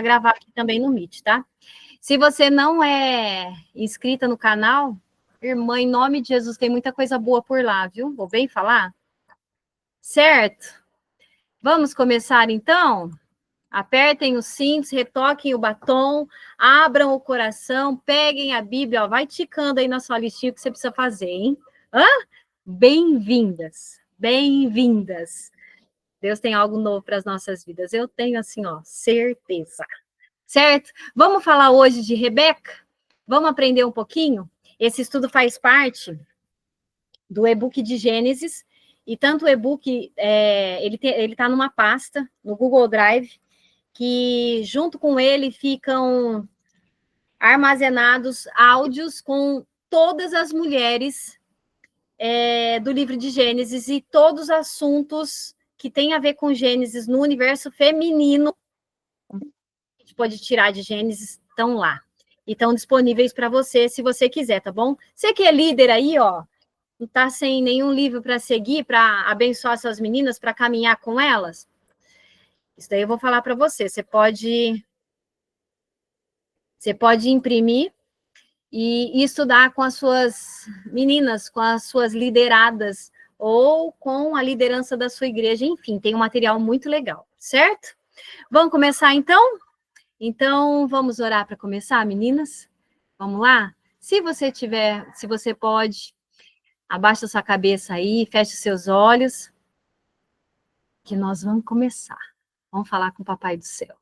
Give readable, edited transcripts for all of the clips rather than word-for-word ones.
gravar aqui também no Meet, tá? Se você não é inscrita no canal, irmã, em nome de Jesus, tem muita coisa boa por lá, viu? Vou bem falar? Certo? Vamos começar, então? Apertem os cintos, retoquem o batom, abram o coração, peguem a Bíblia, ó, vai ticando aí na sua listinha o que você precisa fazer, hein? Hã? Bem-vindas, bem-vindas. Deus tem algo novo para as nossas vidas. Eu tenho, assim, ó, certeza. Certo? Vamos falar hoje de Rebeca? Vamos aprender um pouquinho? Esse estudo faz parte do e-book de Gênesis, e tanto o e-book, ele está numa pasta, no Google Drive, que junto com ele ficam armazenados áudios com todas as mulheres do livro de Gênesis e todos os assuntos que têm a ver com Gênesis no universo feminino, que a gente pode tirar de Gênesis, estão lá. E estão disponíveis para você, se você quiser, tá bom? Você que é líder aí, ó, não está sem nenhum livro para seguir, para abençoar suas meninas, para caminhar com elas? Isso daí eu vou falar para você. Você pode imprimir e estudar com as suas meninas, com as suas lideradas, ou com a liderança da sua igreja. Enfim, tem um material muito legal, certo? Vamos começar, então? Então, vamos orar para começar, meninas? Vamos lá? Se você pode, abaixa sua cabeça aí, feche seus olhos, que nós vamos começar. Vamos falar com o Papai do Céu.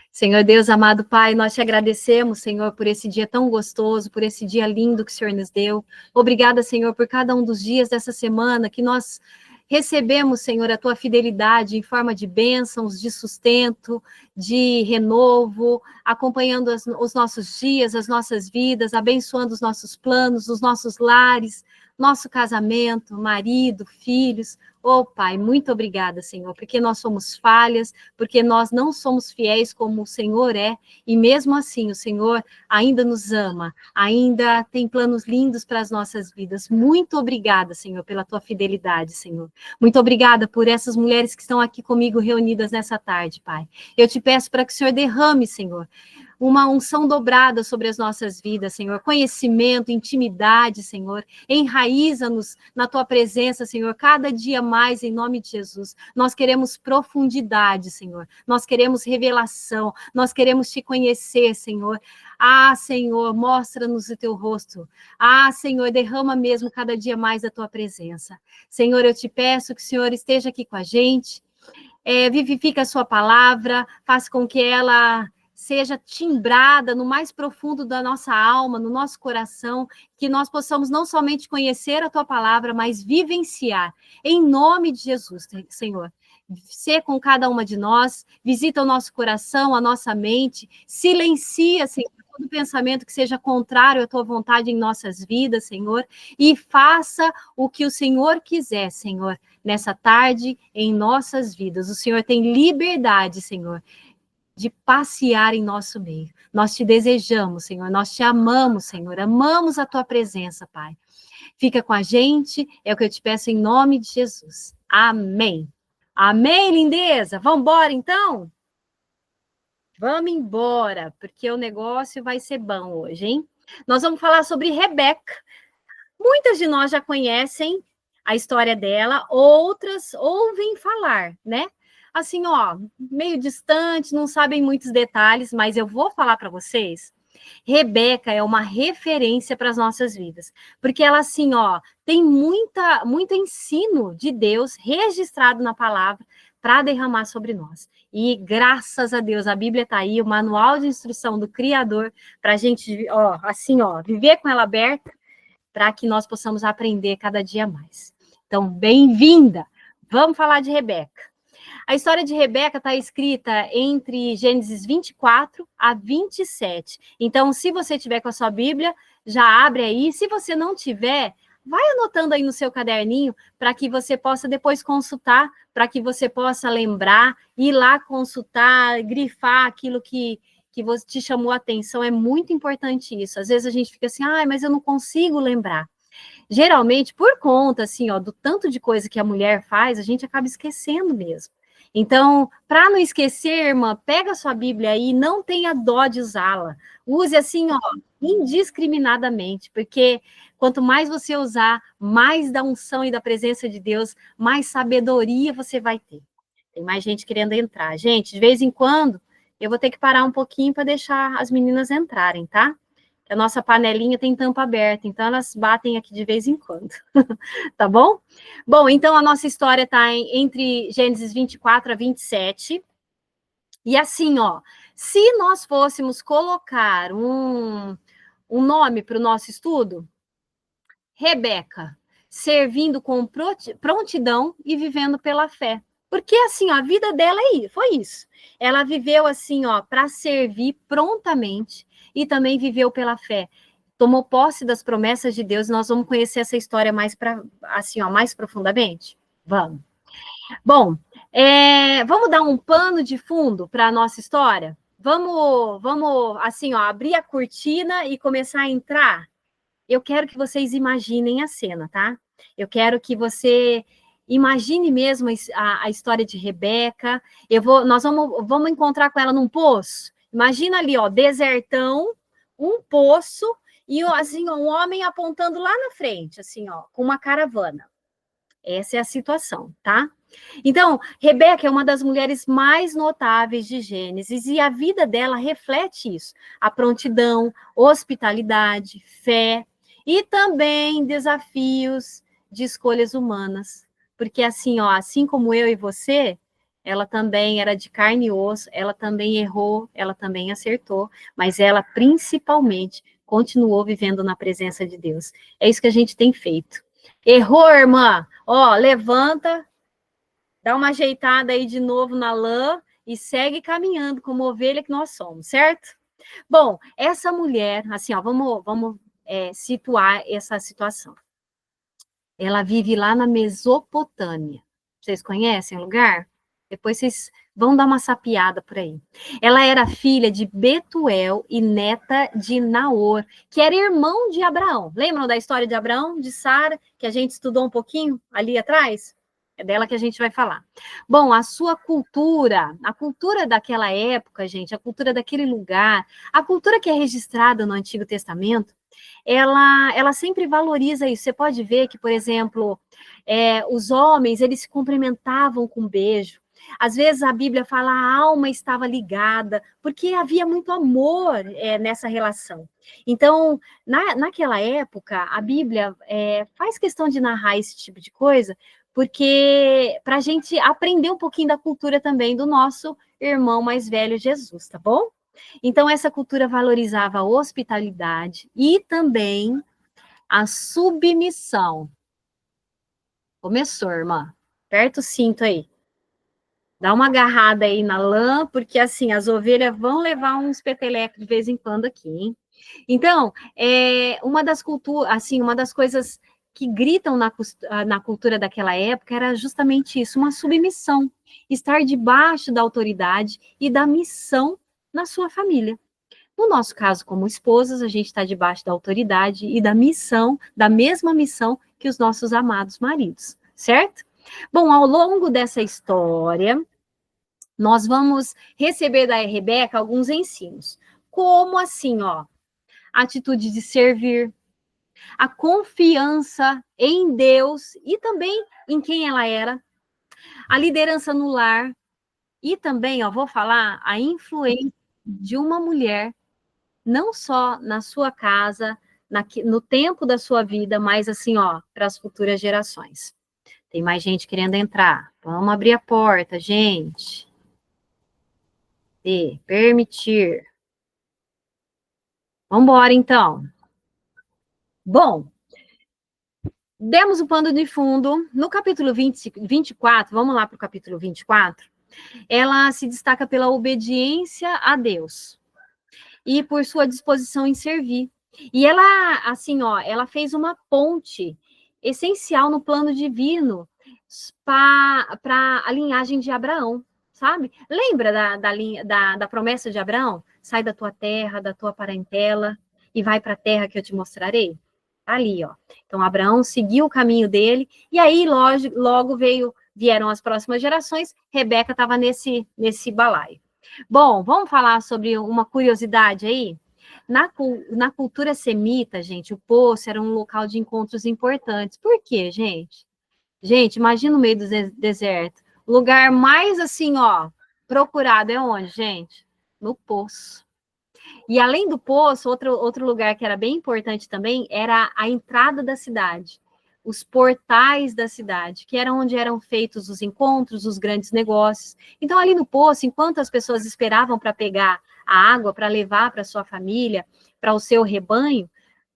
Senhor Deus, amado Pai, nós te agradecemos, Senhor, por esse dia tão gostoso, por esse dia lindo que o Senhor nos deu. Obrigada, Senhor, por cada um dos dias dessa semana que nós recebemos, Senhor, a tua fidelidade em forma de bênçãos, de sustento, de renovo, acompanhando os nossos dias, as nossas vidas, abençoando os nossos planos, os nossos lares, nosso casamento, marido, filhos. Oh, Pai, muito obrigada, Senhor, porque nós somos falhas, porque nós não somos fiéis como o Senhor é, e mesmo assim o Senhor ainda nos ama, ainda tem planos lindos para as nossas vidas. Muito obrigada, Senhor, pela tua fidelidade, Senhor. Muito obrigada por essas mulheres que estão aqui comigo reunidas nessa tarde, Pai. Eu te peço para que o Senhor derrame, Senhor, uma unção dobrada sobre as nossas vidas, Senhor, conhecimento, intimidade, Senhor, enraiza-nos na tua presença, Senhor, cada dia mais, em nome de Jesus. Nós queremos profundidade, Senhor, nós queremos revelação, nós queremos te conhecer, Senhor. Ah, Senhor, mostra-nos o teu rosto. Ah, Senhor, derrama mesmo cada dia mais a tua presença. Senhor, eu te peço que o Senhor esteja aqui com a gente, vivifica a sua palavra, faz com que ela seja timbrada no mais profundo da nossa alma, no nosso coração, que nós possamos não somente conhecer a tua palavra, mas vivenciar. Em nome de Jesus, Senhor. Ser com cada uma de nós, visita o nosso coração, a nossa mente, silencia, Senhor, todo pensamento que seja contrário à tua vontade em nossas vidas, Senhor, e faça o que o Senhor quiser, Senhor, nessa tarde, em nossas vidas. O Senhor tem liberdade, Senhor, de passear em nosso meio. Nós te desejamos, Senhor, nós te amamos, Senhor, amamos a tua presença, Pai. Fica com a gente, é o que eu te peço em nome de Jesus. Amém. Amém, lindeza? Vamos embora, então? Vamos embora, porque o negócio vai ser bom hoje, hein? Nós vamos falar sobre Rebeca. Muitas de nós já conhecem a história dela, outras ouvem falar, né? Assim, ó, meio distante, não sabem muitos detalhes, mas eu vou falar para vocês. Rebeca é uma referência para as nossas vidas, porque ela, assim, ó, tem muito ensino de Deus registrado na palavra para derramar sobre nós. E graças a Deus, a Bíblia está aí, o manual de instrução do Criador, para a gente, ó, assim, ó, viver com ela aberta, para que nós possamos aprender cada dia mais. Então, bem-vinda! Vamos falar de Rebeca. A história de Rebeca está escrita entre Gênesis 24 a 27. Então, se você tiver com a sua Bíblia, já abre aí. Se você não tiver, vai anotando aí no seu caderninho para que você possa depois consultar, para que você possa lembrar, ir lá consultar, grifar aquilo que você te chamou a atenção. É muito importante isso. Às vezes a gente fica assim, mas eu não consigo lembrar. Geralmente, por conta, assim, ó, do tanto de coisa que a mulher faz, a gente acaba esquecendo mesmo. Então, para não esquecer, irmã, pega a sua Bíblia aí, não tenha dó de usá-la. Use assim, ó, indiscriminadamente, porque quanto mais você usar, mais da unção e da presença de Deus, mais sabedoria você vai ter. Tem mais gente querendo entrar. Gente, de vez em quando, eu vou ter que parar um pouquinho para deixar as meninas entrarem, tá? A nossa panelinha tem tampa aberta, então elas batem aqui de vez em quando. Tá bom? Bom, então a nossa história está entre Gênesis 24 a 27. E assim, ó, se nós fôssemos colocar um nome para o nosso estudo, Rebeca, servindo com prontidão e vivendo pela fé. Porque assim, ó, a vida dela foi isso. Ela viveu assim, ó, para servir prontamente e também viveu pela fé. Tomou posse das promessas de Deus. Nós vamos conhecer essa história mais assim, ó, mais profundamente. Vamos. Bom, vamos dar um pano de fundo para a nossa história. Vamos assim, ó, abrir a cortina e começar a entrar. Eu quero que vocês imaginem a cena, tá? Eu quero que você imagine mesmo a história de Rebeca. Nós vamos encontrar com ela num poço. Imagina ali, ó, desertão, um poço e assim, um homem apontando lá na frente, assim, ó, com uma caravana. Essa é a situação, tá? Então, Rebeca é uma das mulheres mais notáveis de Gênesis e a vida dela reflete isso: a prontidão, hospitalidade, fé e também desafios de escolhas humanas. Porque assim, ó, assim como eu e você, ela também era de carne e osso, ela também errou, ela também acertou, mas ela principalmente continuou vivendo na presença de Deus. É isso que a gente tem feito. Errou, irmã? Ó, levanta, dá uma ajeitada aí de novo na lã e segue caminhando como ovelha que nós somos, certo? Bom, essa mulher, assim, ó, vamos situar essa situação. Ela vive lá na Mesopotâmia. Vocês conhecem o lugar? Depois vocês vão dar uma sapiada por aí. Ela era filha de Betuel e neta de Naor, que era irmão de Abraão. Lembram da história de Abraão, de Sara, que a gente estudou um pouquinho ali atrás? É dela que a gente vai falar. Bom, a sua cultura, a cultura daquela época, gente, a cultura daquele lugar, a cultura que é registrada no Antigo Testamento, ela sempre valoriza isso. Você pode ver que, por exemplo, os homens, eles se cumprimentavam com um beijo. Às vezes a Bíblia fala a alma estava ligada, porque havia muito amor nessa relação. Então, naquela época, a Bíblia faz questão de narrar esse tipo de coisa, porque para a gente aprender um pouquinho da cultura também do nosso irmão mais velho, Jesus, tá bom? Então, essa cultura valorizava a hospitalidade e também a submissão. Começou, irmã. Aperta o cinto aí. Dá uma agarrada aí na lã, porque assim, as ovelhas vão levar uns petelecos de vez em quando aqui, hein? Então, uma das culturas, assim, uma das coisas que gritam na cultura daquela época era justamente isso, uma submissão, estar debaixo da autoridade e da missão na sua família. No nosso caso, como esposas, a gente está debaixo da autoridade e da missão, da mesma missão que os nossos amados maridos, certo? Bom, ao longo dessa história, nós vamos receber da Rebeca alguns ensinos. Como assim, ó? A atitude de servir, a confiança em Deus e também em quem ela era, a liderança no lar e também, ó, vou falar, a influência de uma mulher não só na sua casa, no tempo da sua vida, mas assim, ó, para as futuras gerações. Tem mais gente querendo entrar. Vamos abrir a porta, gente. E permitir. Vamos embora, então. Bom, demos o pano de fundo. No capítulo 24, vamos lá para o capítulo 24, ela se destaca pela obediência a Deus e por sua disposição em servir. E ela, assim, ó, ela fez uma ponte essencial no plano divino para a linhagem de Abraão, sabe? Lembra da promessa de Abraão? Sai da tua terra, da tua parentela e vai para a terra que eu te mostrarei. Ali, ó. Então, Abraão seguiu o caminho dele e aí logo veio vieram as próximas gerações, Rebeca estava nesse balaio. Bom, vamos falar sobre uma curiosidade aí? Na cultura semita, gente, o poço era um local de encontros importantes. Por quê, gente? Gente, imagina no meio do deserto. O lugar mais, assim, ó, procurado é onde, gente? No poço. E além do poço, outro lugar que era bem importante também era a entrada da cidade, os portais da cidade, que era onde eram feitos os encontros, os grandes negócios. Então, ali no poço, enquanto as pessoas esperavam para pegar a água, para levar para sua família, para o seu rebanho,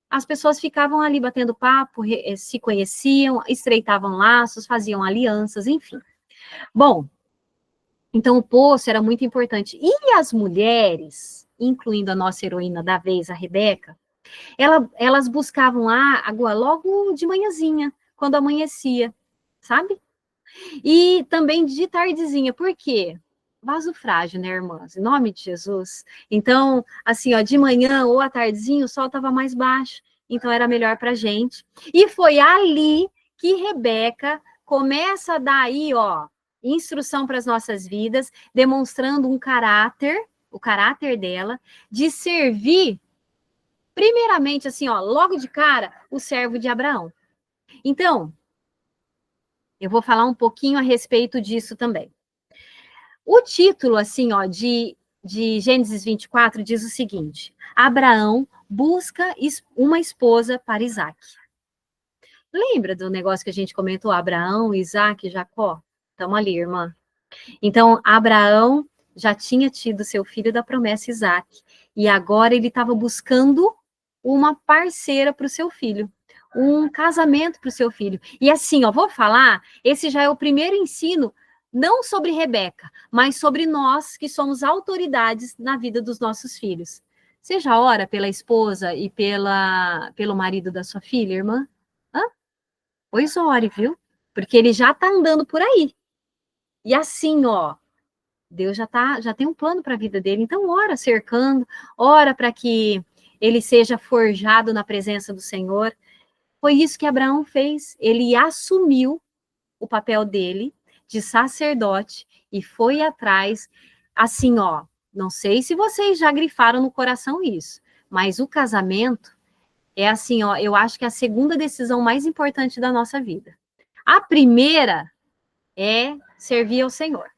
as pessoas ficavam ali batendo papo, se conheciam, estreitavam laços, faziam alianças, enfim. Bom, então o poço era muito importante. E as mulheres, incluindo a nossa heroína da vez, a Rebeca, elas buscavam água logo de manhãzinha, quando amanhecia, sabe? E também de tardezinha, por quê? Vaso frágil, né, irmãs? Em nome de Jesus. Então, assim, ó, de manhã ou à tardezinha, o sol estava mais baixo, então era melhor para a gente. E foi ali que Rebeca começa a dar aí, ó, instrução para as nossas vidas, demonstrando o caráter dela, de servir, primeiramente, assim, ó, logo de cara, o servo de Abraão. Então, eu vou falar um pouquinho a respeito disso também. O título, assim, ó, de Gênesis 24 diz o seguinte: Abraão busca uma esposa para Isaac. Lembra do negócio que a gente comentou? Abraão, Isaac, Jacó? Estamos ali, irmã. Então, Abraão já tinha tido seu filho da promessa, Isaac, e agora ele estava buscando uma parceira para o seu filho, um casamento para o seu filho. E assim, ó, vou falar, esse já é o primeiro ensino, não sobre Rebeca, mas sobre nós que somos autoridades na vida dos nossos filhos. Você já ora pela esposa e pelo marido da sua filha, irmã? Hã? Pois ore, viu? Porque ele já está andando por aí. E assim, ó, Deus já tem um plano para a vida dele, então ora cercando, ora para que ele seja forjado na presença do Senhor. Foi isso que Abraão fez, ele assumiu o papel dele de sacerdote e foi atrás, assim, ó, não sei se vocês já grifaram no coração isso, mas o casamento é assim, ó, eu acho que é a segunda decisão mais importante da nossa vida. A primeira é servir ao Senhor.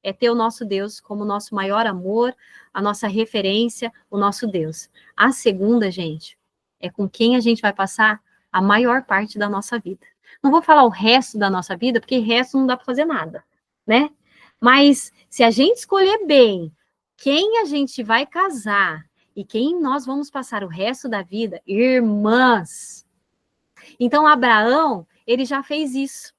É ter o nosso Deus como nosso maior amor, a nossa referência, o nosso Deus. A segunda, gente, é com quem a gente vai passar a maior parte da nossa vida. Não vou falar o resto da nossa vida, porque resto não dá para fazer nada, né? Mas se a gente escolher bem quem a gente vai casar e quem nós vamos passar o resto da vida, irmãs. Então, Abraão, ele já fez isso.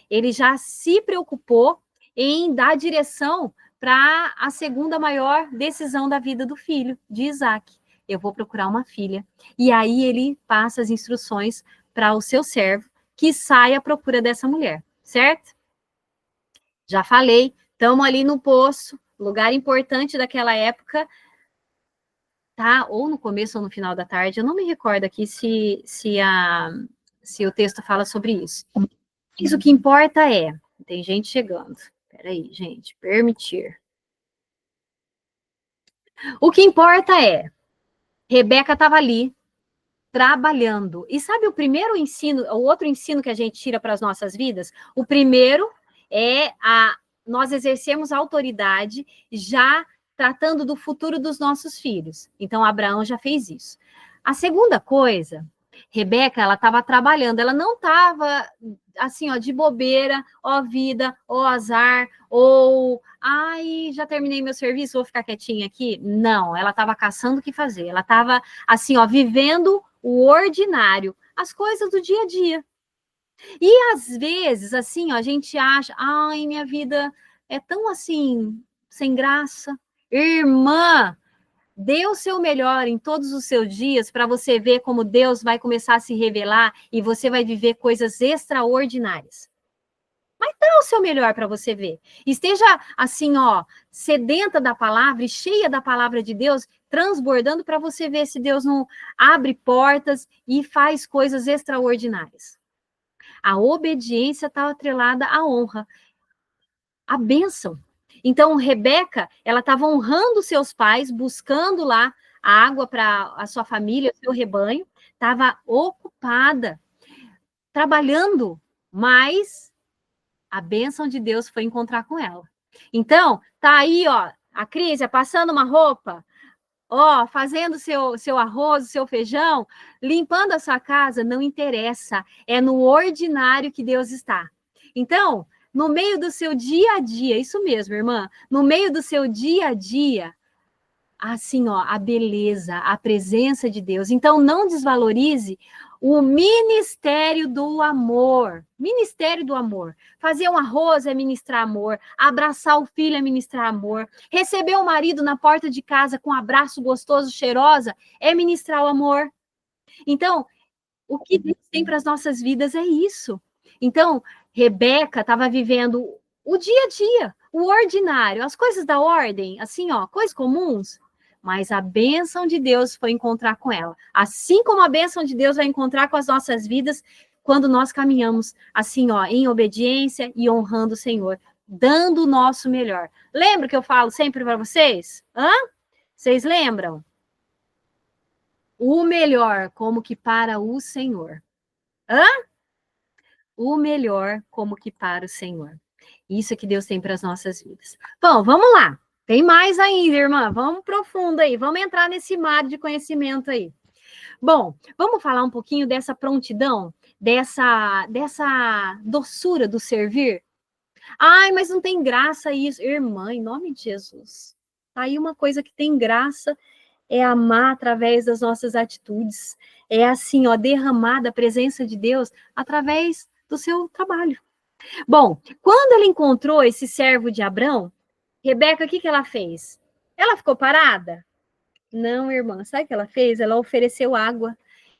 Ele já se preocupou em dar direção para a segunda maior decisão da vida do filho, de Isaac. Eu vou procurar uma filha. E aí ele passa as instruções para o seu servo, que sai à procura dessa mulher, certo? Já falei, estamos ali no poço, lugar importante daquela época, tá? Ou no começo ou no final da tarde, eu não me recordo aqui se o texto fala sobre isso. Mas o que importa é, tem gente chegando. Peraí, gente, permitir. O que importa é, Rebeca estava ali, trabalhando. E sabe o primeiro ensino, o outro ensino que a gente tira para as nossas vidas? O primeiro é nós exercemos a autoridade já tratando do futuro dos nossos filhos. Então, Abraão já fez isso. A segunda coisa, Rebeca, ela estava trabalhando, ela não estava assim, ó, de bobeira, ó vida, ó azar, ou ai, já terminei meu serviço, vou ficar quietinha aqui. Não, ela estava caçando o que fazer, ela estava assim, ó, vivendo o ordinário, as coisas do dia a dia. E às vezes, assim, ó, a gente acha, ai, minha vida é tão assim, sem graça. Irmã, dê o seu melhor em todos os seus dias para você ver como Deus vai começar a se revelar e você vai viver coisas extraordinárias. Mas dá o seu melhor para você ver. Esteja assim, ó, sedenta da palavra e cheia da palavra de Deus, transbordando para você ver se Deus não abre portas e faz coisas extraordinárias. A obediência está atrelada à honra. a bênção. Então, Rebeca, ela estava honrando seus pais, buscando lá a água para a sua família, o seu rebanho, estava ocupada, trabalhando, mas a bênção de Deus foi encontrar com ela. Então, tá aí, ó, a Cris passando uma roupa, ó, fazendo seu arroz, seu feijão, limpando a sua casa, não interessa, é no ordinário que Deus está. Então, no meio do seu dia a dia, isso mesmo, irmã, no meio do seu dia a dia, assim, ó, a beleza, a presença de Deus. Então, não desvalorize o ministério do amor. Ministério do amor. Fazer um arroz é ministrar amor. Abraçar o filho é ministrar amor. Receber o marido na porta de casa com um abraço gostoso, cheirosa, é ministrar o amor. Então, o que Deus tem para as nossas vidas é isso. Então, Rebeca estava vivendo o dia a dia, o ordinário, as coisas da ordem, assim, ó, coisas comuns. Mas a bênção de Deus foi encontrar com ela. Assim como a bênção de Deus vai encontrar com as nossas vidas quando nós caminhamos assim, ó, em obediência e honrando o Senhor, dando o nosso melhor. Lembra que eu falo sempre para vocês? Vocês lembram? O melhor como que para o Senhor. O melhor como que para o Senhor. Isso é que Deus tem para as nossas vidas. Bom, vamos lá. Tem mais ainda, irmã. Vamos profundo aí. Vamos entrar nesse mar de conhecimento aí. Bom, vamos falar um pouquinho dessa prontidão, dessa doçura do servir? Ai, mas não tem graça isso. Irmã, em nome de Jesus. Aí uma coisa que tem graça é amar através das nossas atitudes. É assim, ó, derramar da presença de Deus através do seu trabalho. Bom, quando ela encontrou esse servo de Abrão, Rebeca, o que ela fez? Ela ficou parada? Não, irmã. Sabe o que ela fez? Ela ofereceu água.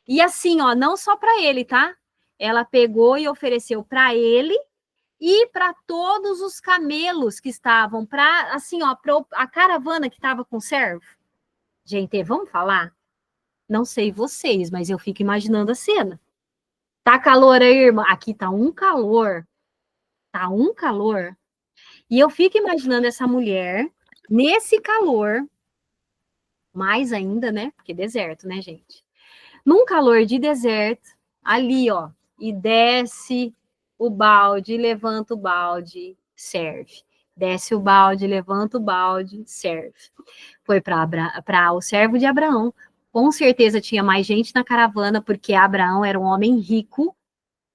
E assim, ó, não só para ele, tá? Ela pegou e ofereceu para ele e para todos os camelos que estavam, para assim, ó, a caravana que estava com o servo. Gente, vamos falar? Não sei vocês, mas eu fico imaginando a cena. Tá calor aí, irmã? Aqui tá um calor. Tá um calor. E eu fico imaginando essa mulher nesse calor, mais ainda, né? Porque deserto, né, gente? Num calor de deserto, ali, ó, e desce o balde, levanta o balde, serve. Desce o balde, levanta o balde, serve. Foi para o servo de Abraão. Com certeza tinha mais gente na caravana, porque Abraão era um homem rico.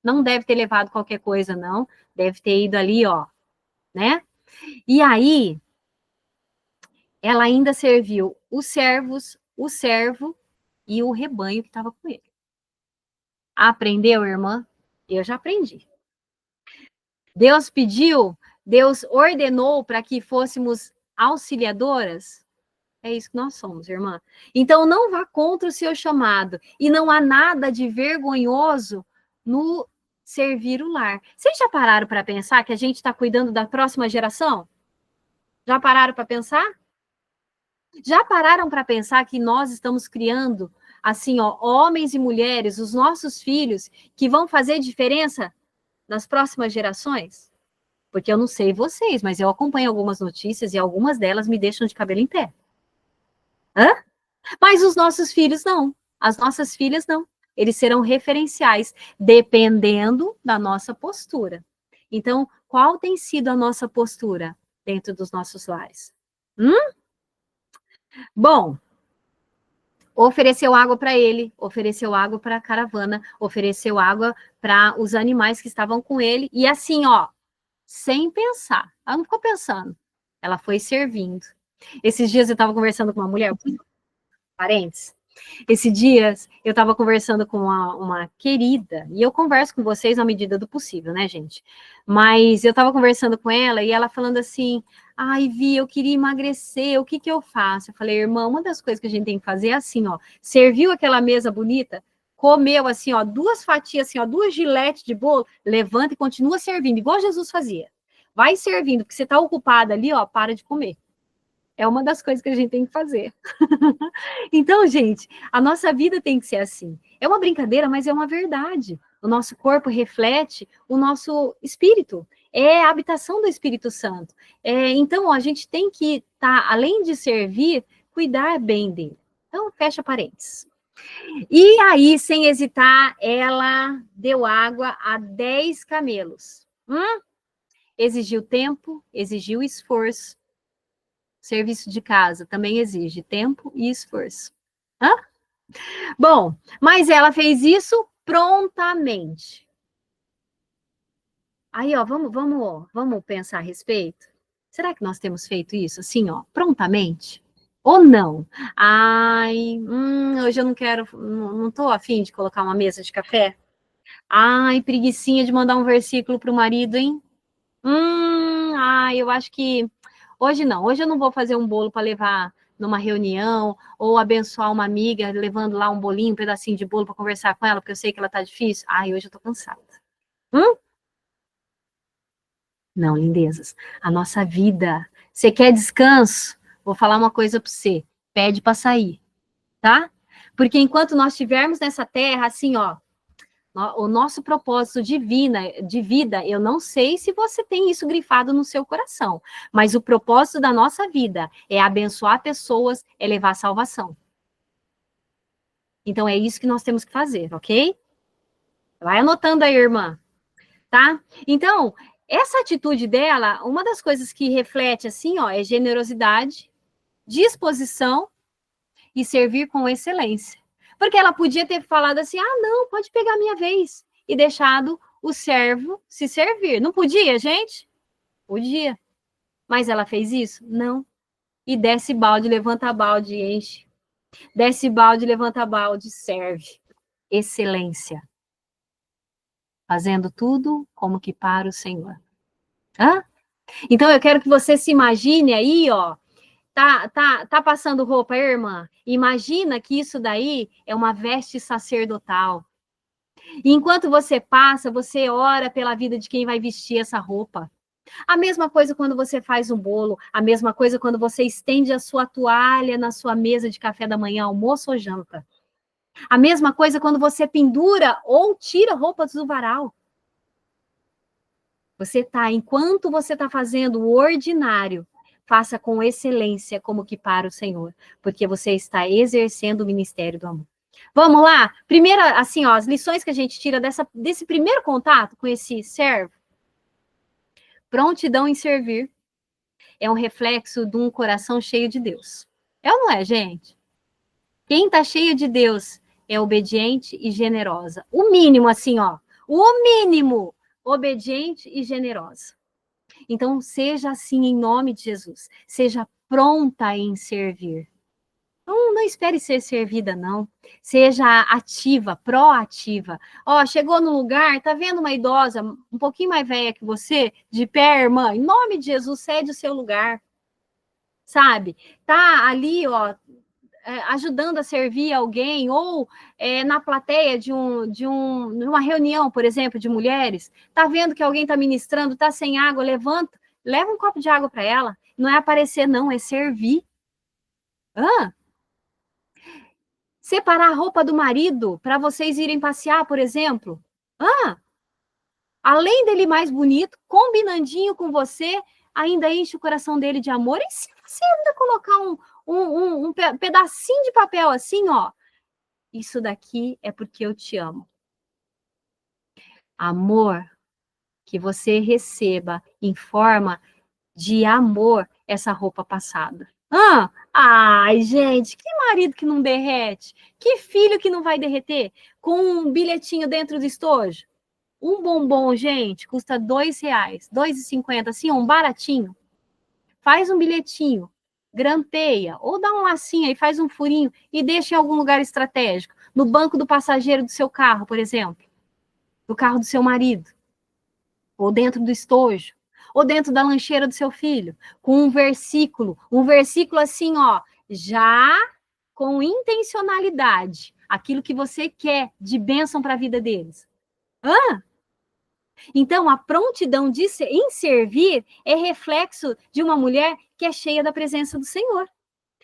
Não deve ter levado qualquer coisa, não. Deve ter ido ali, ó, né? E aí, ela ainda serviu os servos, o servo e o rebanho que estava com ele. Aprendeu, irmã? Eu já aprendi. Deus pediu, Deus ordenou para que fôssemos auxiliadoras. É isso que nós somos, irmã. Então, não vá contra o seu chamado. E não há nada de vergonhoso no servir o lar. Vocês já pararam para pensar que a gente está cuidando da próxima geração? Já pararam para pensar? Já pararam para pensar que nós estamos criando, assim, ó, homens e mulheres, os nossos filhos, que vão fazer diferença nas próximas gerações? Porque eu não sei vocês, mas eu acompanho algumas notícias e algumas delas me deixam de cabelo em pé. Mas os nossos filhos não. As nossas filhas não. Eles serão referenciais, dependendo da nossa postura. Então, qual tem sido a nossa postura dentro dos nossos lares? Bom, ofereceu água para ele, ofereceu água para a caravana, ofereceu água para os animais que estavam com ele, e assim, ó, sem pensar. Ela não ficou pensando, ela foi servindo. Esses dias eu estava conversando com uma mulher, parentes, esses dias eu estava conversando com uma querida, e eu converso com vocês na medida do possível, né, gente? Mas eu estava conversando com ela, e ela falando assim, ai, Vi, eu queria emagrecer, o que que eu faço? Eu falei, irmã, uma das coisas que a gente tem que fazer é assim, ó, serviu aquela mesa bonita, comeu assim, ó, 2 fatias, assim, ó, 2 giletes de bolo, levanta e continua servindo, igual Jesus fazia. Vai servindo, porque você está ocupada ali, ó, para de comer. É uma das coisas que a gente tem que fazer. Então, gente, a nossa vida tem que ser assim. É uma brincadeira, mas é uma verdade. O nosso corpo reflete o nosso espírito. é a habitação do Espírito Santo. Então, a gente tem que, além de servir, cuidar bem dele. Então, fecha parênteses. E aí, sem hesitar, ela deu água a 10 camelos. Exigiu tempo, exigiu esforço. Serviço de casa também exige tempo e esforço. Bom, mas ela fez isso prontamente. Aí, ó, vamos pensar a respeito? Será que nós temos feito isso assim, ó, prontamente? Ou não? Ai, hoje eu não quero, não tô afim de colocar uma mesa de café. Ai, preguicinha de mandar um versículo para o marido, hein? Eu acho que hoje não. Hoje eu não vou fazer um bolo para levar numa reunião ou abençoar uma amiga levando lá um bolinho, um pedacinho de bolo para conversar com ela, porque eu sei que ela tá difícil. Ai, hoje eu tô cansada. Não, lindezas. A nossa vida. Você quer descanso? Vou falar uma coisa para você. Pede para sair, tá? Porque enquanto nós estivermos nessa terra, assim, ó, o nosso propósito de vida, eu não sei se você tem isso grifado no seu coração, mas o propósito da nossa vida é abençoar pessoas, é levar salvação. Então, é isso que nós temos que fazer, ok? Vai anotando aí, irmã, tá? Então, essa atitude dela, uma das coisas que reflete, assim, ó, é generosidade, disposição e servir com excelência. Porque ela podia ter falado assim, não, pode pegar a minha vez, e deixado o servo se servir. Não podia, gente? Podia. Mas ela fez isso? Não. E desce balde, levanta balde, enche. Desce balde, levanta balde, serve. Excelência. Fazendo tudo como que para o Senhor. Então, eu quero que você se imagine aí, ó, tá passando roupa, irmã? Imagina que isso daí é uma veste sacerdotal. E enquanto você passa, você ora pela vida de quem vai vestir essa roupa. A mesma coisa quando você faz um bolo, a mesma coisa quando você estende a sua toalha na sua mesa de café da manhã, almoço ou janta. A mesma coisa quando você pendura ou tira roupas do varal. Enquanto você está fazendo o ordinário, faça com excelência como que para o Senhor, porque você está exercendo o ministério do amor. Vamos lá? Primeiro, assim, ó, as lições que a gente tira desse primeiro contato com esse servo. Prontidão em servir é um reflexo de um coração cheio de Deus. É ou não é, gente? Quem está cheio de Deus é obediente e generosa. O mínimo, assim, ó. O mínimo, obediente e generosa. Então, seja assim em nome de Jesus. Seja pronta em servir. Não espere ser servida, não. Seja ativa, proativa. Ó, chegou no lugar, tá vendo uma idosa um pouquinho mais velha que você, de pé, irmã? Em nome de Jesus, cede o seu lugar. Sabe? Tá ali, ó, ajudando a servir alguém, ou na plateia de uma reunião, por exemplo, de mulheres, tá vendo que alguém está ministrando, tá sem água, levanta, leva um copo de água para ela. Não é aparecer, não, é servir. Separar a roupa do marido para vocês irem passear, por exemplo. Além dele mais bonito, combinandinho com você, ainda enche o coração dele de amor. E se você ainda colocar um pedacinho de papel assim, ó, isso daqui é porque eu te amo. Amor que você receba em forma de amor essa roupa passada. Ai, gente, que marido que não derrete, que filho que não vai derreter com um bilhetinho dentro do estojo. Um bombom, gente, custa R$2, R$2,50, assim, um baratinho. Faz um bilhetinho, grampeia, ou dá um lacinho aí, faz um furinho e deixa em algum lugar estratégico. No banco do passageiro do seu carro, por exemplo. Do carro do seu marido. Ou dentro do estojo. Ou dentro da lancheira do seu filho. Com um versículo assim, ó, já com intencionalidade. Aquilo que você quer de bênção para a vida deles. Então, a prontidão em servir é reflexo de uma mulher que é cheia da presença do Senhor.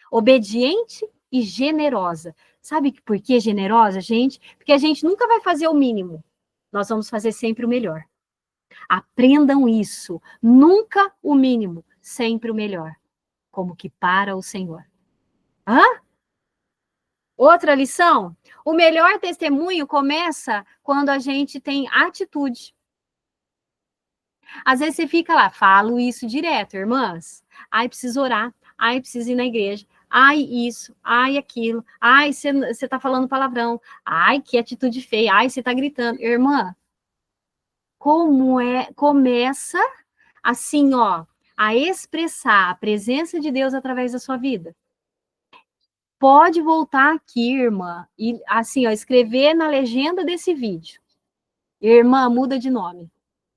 Obediente e generosa. Sabe por que generosa, gente? Porque a gente nunca vai fazer o mínimo. Nós vamos fazer sempre o melhor. Aprendam isso. Nunca o mínimo, sempre o melhor. Como que para o Senhor. Hã? Outra lição? O melhor testemunho começa quando a gente tem atitude. Às vezes você fica lá, falo isso direto, irmãs. Ai, preciso orar. Ai, preciso ir na igreja. Ai, isso. Ai, aquilo. Ai, você tá falando palavrão. Ai, que atitude feia. Ai, você tá gritando. Irmã, começa assim, ó, a expressar a presença de Deus através da sua vida. Pode voltar aqui, irmã, e assim, ó, escrever na legenda desse vídeo. Irmã, muda de nome,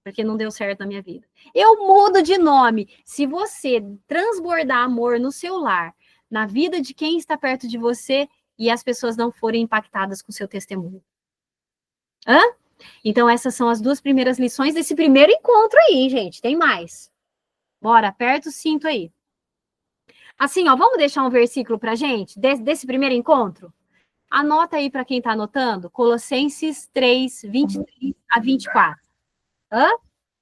porque não deu certo na minha vida. Eu mudo de nome. Se você transbordar amor no seu lar, na vida de quem está perto de você, e as pessoas não forem impactadas com o seu testemunho. Hã? Então, essas são as 2 primeiras lições desse primeiro encontro aí, gente. Tem mais. Bora, aperta o cinto aí. Assim, ó, vamos deixar um versículo pra gente, desse primeiro encontro? Anota aí para quem está anotando, Colossenses 3, 23 a 24. Hã?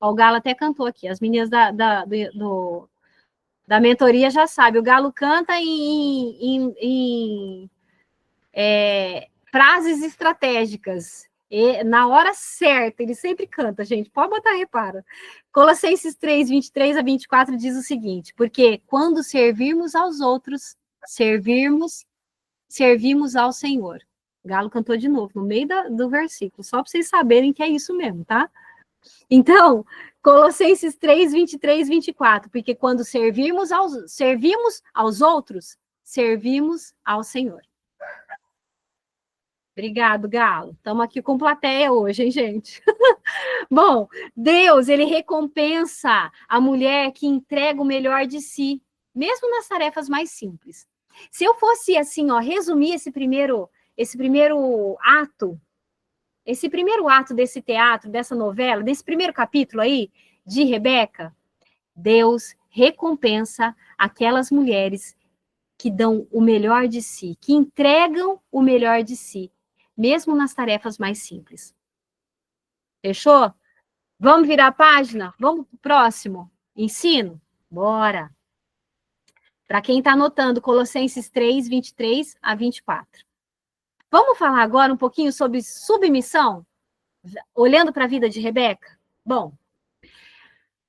Ó, o Galo até cantou aqui, as meninas da mentoria já sabem, o Galo canta em frases estratégicas, e na hora certa, ele sempre canta, gente, pode botar reparo. Colossenses 3, 23 a 24 diz o seguinte, porque quando servirmos aos outros, servimos ao Senhor. Galo cantou de novo, no meio do versículo, só para vocês saberem que é isso mesmo, tá? Então, Colossenses 3, 23, 24, porque quando servimos aos outros, servimos ao Senhor. Obrigado, Galo. Estamos aqui com plateia hoje, hein, gente? Bom, Deus, ele recompensa a mulher que entrega o melhor de si, mesmo nas tarefas mais simples. Se eu fosse, assim, ó, resumir esse primeiro ato desse teatro, dessa novela, desse primeiro capítulo aí, de Rebeca, Deus recompensa aquelas mulheres que dão o melhor de si, que entregam o melhor de si, mesmo nas tarefas mais simples. Fechou? Vamos virar a página? Vamos para o próximo? Ensino? Bora! Para quem está anotando, Colossenses 3, 23 a 24. Vamos falar agora um pouquinho sobre submissão? Olhando para a vida de Rebeca? Bom,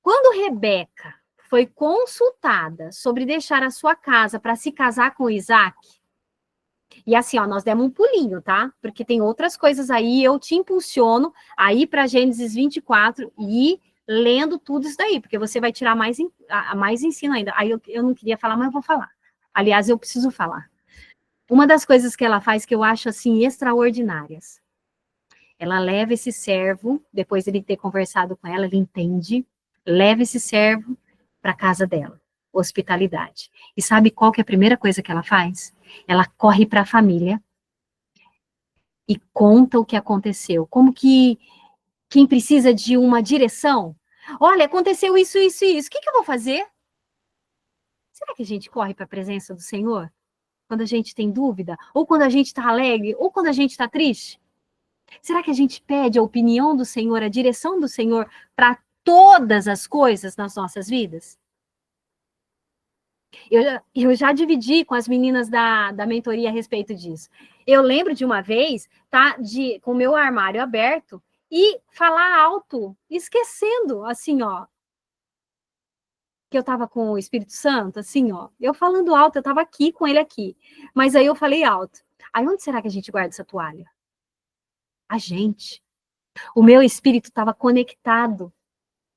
quando Rebeca foi consultada sobre deixar a sua casa para se casar com Isaac, e assim, ó, nós demos um pulinho, tá? Porque tem outras coisas aí, eu te impulsiono a ir para Gênesis 24 e ir lendo tudo isso daí, porque você vai tirar mais ensino ainda. Aí eu não queria falar, mas eu vou falar. Aliás, eu preciso falar. Uma das coisas que ela faz que eu acho, assim, extraordinárias. Ela leva esse servo, depois de ele ter conversado com ela, ele entende, leva esse servo para a casa dela, hospitalidade. E sabe qual que é a primeira coisa que ela faz? Ela corre para a família e conta o que aconteceu. Como que quem precisa de uma direção? Olha, aconteceu isso, isso e isso. O que eu vou fazer? Será que a gente corre para a presença do Senhor? Quando a gente tem dúvida? Ou quando a gente está alegre? Ou quando a gente está triste? Será que a gente pede a opinião do Senhor, a direção do Senhor para todas as coisas nas nossas vidas? Eu já dividi com as meninas da mentoria a respeito disso. Eu lembro de uma vez, tá, com o meu armário aberto e falar alto, esquecendo, assim, ó, que eu estava com o Espírito Santo, assim, ó, eu falando alto, eu estava aqui com ele aqui, mas aí eu falei alto. Aí onde será que a gente guarda essa toalha? A gente. O meu espírito estava conectado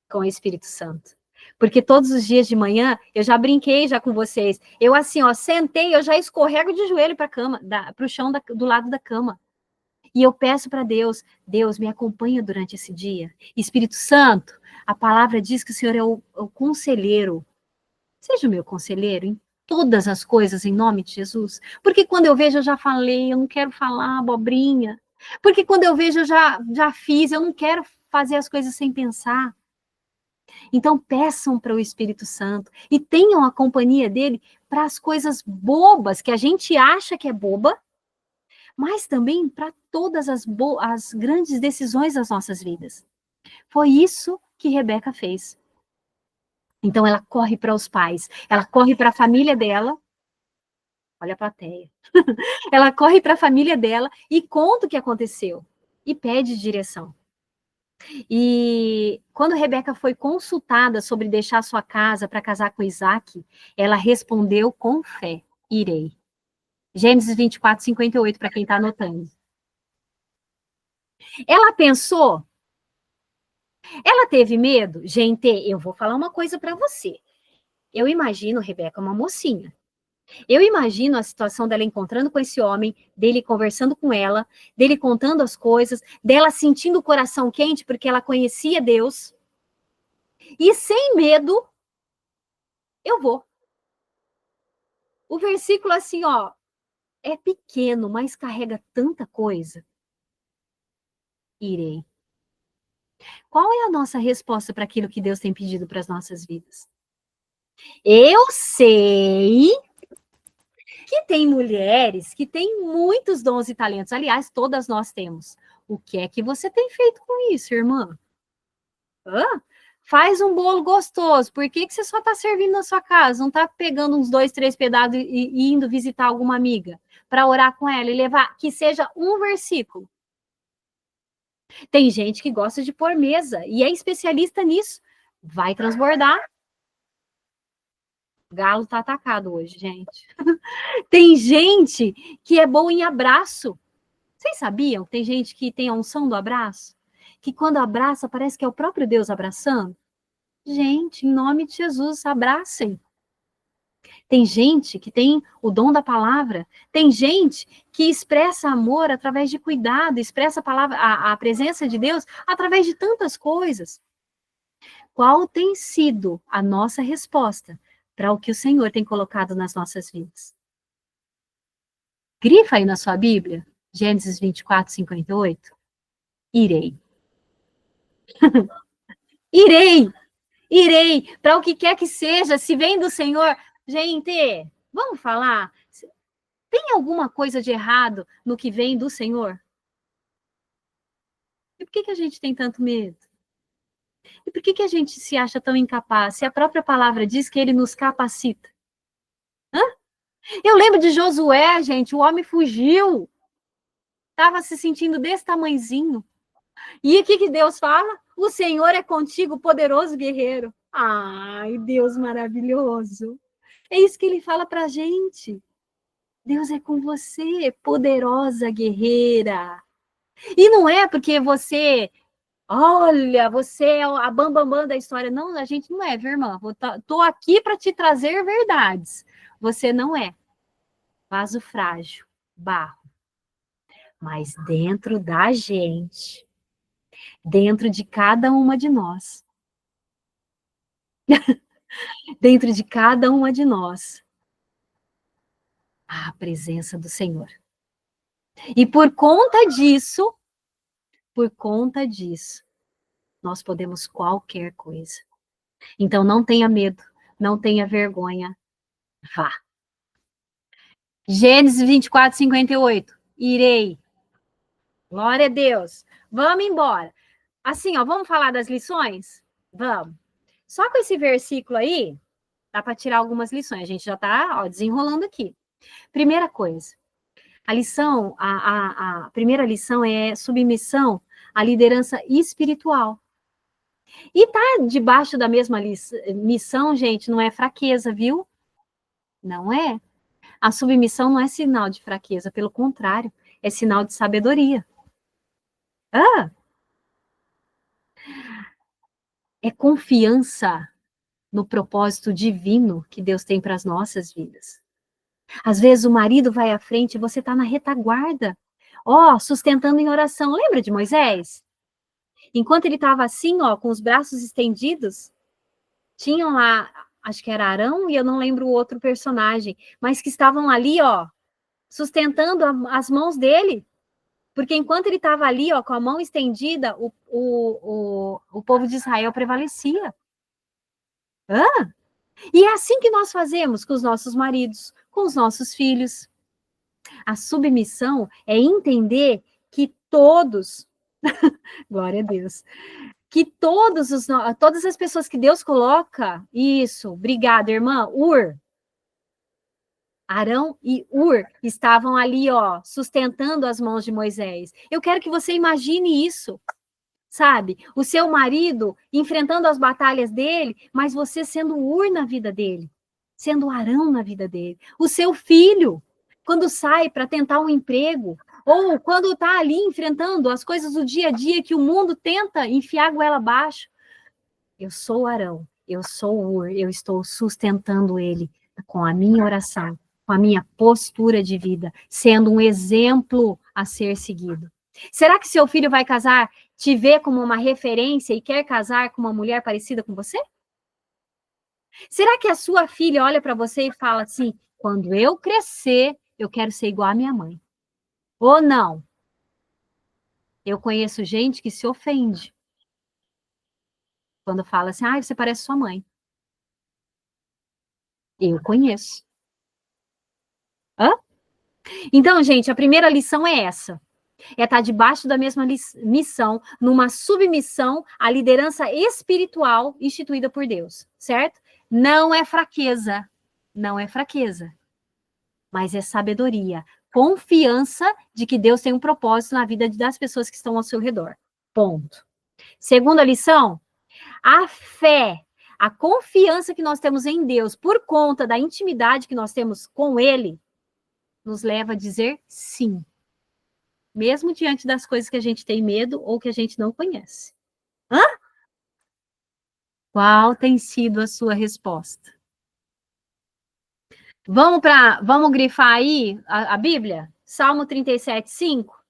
com o Espírito Santo. Porque todos os dias de manhã, eu já brinquei já com vocês, eu assim, ó, sentei, eu já escorrego de joelho para a cama, para o chão do lado da cama. E eu peço para Deus, Deus, me acompanha durante esse dia. Espírito Santo, a palavra diz que o Senhor é o conselheiro. Seja o meu conselheiro em todas as coisas, em nome de Jesus. Porque quando eu vejo, eu já falei, eu não quero falar abobrinha. Porque quando eu vejo, eu já fiz, eu não quero fazer as coisas sem pensar. Então, peçam para o Espírito Santo e tenham a companhia dele para as coisas bobas que a gente acha que é boba, mas também para todas as grandes decisões das nossas vidas. Foi isso que Rebeca fez. Então ela corre para os pais, ela corre para a família dela, olha a plateia, ela corre para a família dela e conta o que aconteceu e pede direção. E quando Rebeca foi consultada sobre deixar sua casa para casar com Isaac, ela respondeu com fé: irei. Gênesis 24, 58, para quem está anotando. Ela pensou, ela teve medo? Gente, eu vou falar uma coisa para você. Eu imagino Rebeca uma mocinha. Eu imagino a situação dela encontrando com esse homem, dele conversando com ela, dele contando as coisas, dela sentindo o coração quente porque ela conhecia Deus. E sem medo, eu vou. O versículo assim, ó, é pequeno, mas carrega tanta coisa. Irei. Qual é a nossa resposta para aquilo que Deus tem pedido para as nossas vidas? Eu sei que tem mulheres que têm muitos dons e talentos. Aliás, todas nós temos. O que é que você tem feito com isso, irmã? Hã? Faz um bolo gostoso. Por que você só está servindo na sua casa? Não está pegando uns 2, 3 pedaços e indo visitar alguma amiga para orar com ela e levar que seja um versículo. Tem gente que gosta de pôr mesa e é especialista nisso. Vai transbordar. O galo tá atacado hoje, gente. Tem gente que é bom em abraço. Vocês sabiam que tem gente que tem a unção do abraço? Que quando abraça, parece que é o próprio Deus abraçando? Gente, em nome de Jesus, abracem. Tem gente que tem o dom da palavra. Tem gente que expressa amor através de cuidado, expressa a palavra, a presença de Deus através de tantas coisas. Qual tem sido a nossa resposta para o que o Senhor tem colocado nas nossas vidas? Grifa aí na sua Bíblia, Gênesis 24, 58. Irei. Irei. Irei. Para o que quer que seja, se vem do Senhor. Gente, vamos falar? Tem alguma coisa de errado no que vem do Senhor? E por que a gente tem tanto medo? E por que a gente se acha tão incapaz? Se a própria palavra diz que ele nos capacita. Hã? Eu lembro de Josué, gente, o homem fugiu. Estava se sentindo desse tamanzinho. E o que Deus fala? O Senhor é contigo, poderoso guerreiro. Ai, Deus maravilhoso. É isso que ele fala pra gente. Deus é com você, poderosa guerreira. E não é porque você, olha, você é a bambambam da história. Não, a gente não é, viu, irmã? Tô aqui para te trazer verdades. Você não é. Vaso frágil, barro. Mas dentro da gente, dentro de cada uma de nós, dentro de cada uma de nós, há a presença do Senhor. E por conta disso, nós podemos qualquer coisa. Então não tenha medo, não tenha vergonha, vá. Gênesis 24, 58. Irei. Glória a Deus. Vamos embora. Assim, ó, vamos falar das lições? Vamos. Só com esse versículo aí, dá para tirar algumas lições. A gente já está desenrolando aqui. Primeira coisa, a primeira lição é submissão à liderança espiritual. E tá debaixo da mesma missão, gente, não é fraqueza, viu? Não é. A submissão não é sinal de fraqueza, pelo contrário, é sinal de sabedoria. É confiança no propósito divino que Deus tem para as nossas vidas. Às vezes o marido vai à frente e você está na retaguarda, sustentando em oração. Lembra de Moisés? Enquanto ele estava assim, com os braços estendidos, tinham lá, acho que era Arão e eu não lembro o outro personagem, mas que estavam ali, sustentando as mãos dele. Porque enquanto ele estava ali, com a mão estendida, o povo de Israel prevalecia. E é assim que nós fazemos com os nossos maridos, com os nossos filhos. A submissão é entender que todos, glória a Deus, que todas as pessoas que Deus coloca, isso, obrigada, irmã, Arão e Ur estavam ali, ó, sustentando as mãos de Moisés. Eu quero que você imagine isso, sabe? O seu marido enfrentando as batalhas dele, mas você sendo Ur na vida dele, sendo Arão na vida dele. O seu filho, quando sai para tentar um emprego, ou quando está ali enfrentando as coisas do dia a dia que o mundo tenta enfiar a goela abaixo. Eu sou Arão, eu sou Ur, eu estou sustentando ele com a minha oração, com a minha postura de vida, sendo um exemplo a ser seguido. Será que seu filho vai casar, te vê como uma referência e quer casar com uma mulher parecida com você? Será que a sua filha olha para você e fala assim, quando eu crescer, eu quero ser igual à minha mãe? Ou não? Eu conheço gente que se ofende quando fala assim, você parece sua mãe. Eu conheço. Hã? Então, gente, a primeira lição é essa. É estar debaixo da mesma missão, numa submissão à liderança espiritual instituída por Deus, certo? Não é fraqueza, não é fraqueza, mas é sabedoria, confiança de que Deus tem um propósito na vida das pessoas que estão ao seu redor. Ponto. Segunda lição, a fé, a confiança que nós temos em Deus por conta da intimidade que nós temos com Ele, nos leva a dizer sim. Mesmo diante das coisas que a gente tem medo ou que a gente não conhece. Hã? Qual tem sido a sua resposta? Vamos grifar aí a Bíblia? Salmo 37, 5.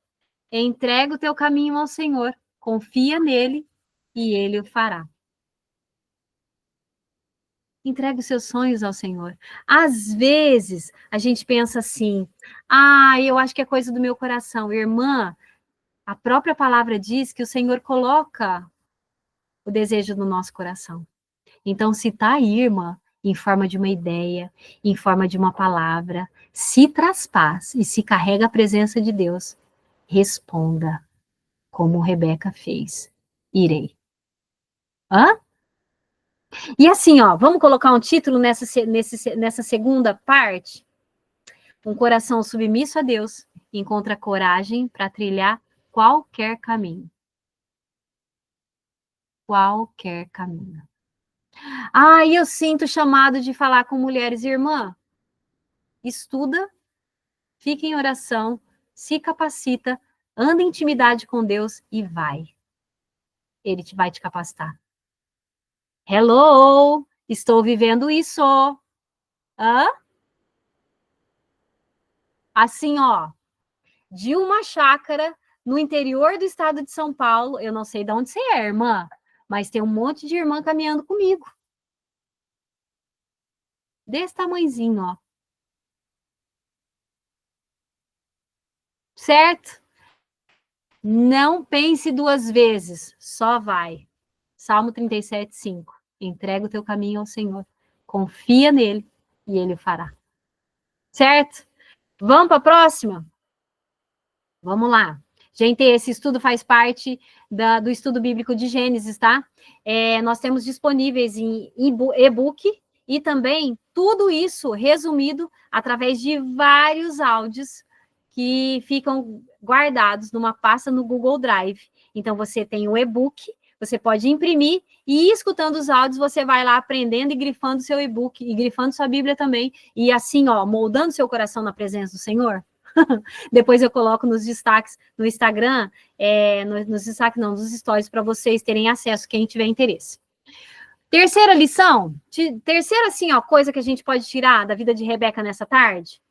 Entrega o teu caminho ao Senhor, confia nele e ele o fará. Entregue os seus sonhos ao Senhor. Às vezes, a gente pensa assim, eu acho que é coisa do meu coração. Irmã, a própria palavra diz que o Senhor coloca o desejo no nosso coração. Então, se está aí, irmã, em forma de uma ideia, em forma de uma palavra, se traz paz e se carrega a presença de Deus, responda como Rebeca fez. Irei. Hã? E assim, ó, vamos colocar um título nessa segunda parte? Um coração submisso a Deus encontra coragem para trilhar qualquer caminho. Qualquer caminho. Eu sinto chamado de falar com mulheres, irmã. Estuda, fica em oração, se capacita, anda em intimidade com Deus e vai. Ele vai te capacitar. Hello! Estou vivendo isso. Hã? Assim, ó, de uma chácara no interior do estado de São Paulo, eu não sei de onde você é, irmã, mas tem um monte de irmã caminhando comigo. Desse tamanhozinho, ó. Certo? Não pense duas vezes, só vai. Salmo 37, 5. Entrega o teu caminho ao Senhor. Confia nele e ele o fará. Certo? Vamos para a próxima? Vamos lá. Gente, esse estudo faz parte do estudo bíblico de Gênesis, tá? Nós temos disponíveis em e-book e também tudo isso resumido através de vários áudios que ficam guardados numa pasta no Google Drive. Então, você tem o e-book, você pode imprimir e escutando os áudios, você vai lá aprendendo e grifando seu e-book e grifando sua Bíblia também. E assim, ó, moldando seu coração na presença do Senhor. Depois eu coloco nos destaques no Instagram, nos destaques não, nos stories, para vocês terem acesso, quem tiver interesse. Terceira lição, terceira assim, ó, coisa que a gente pode tirar da vida de Rebeca nessa tarde.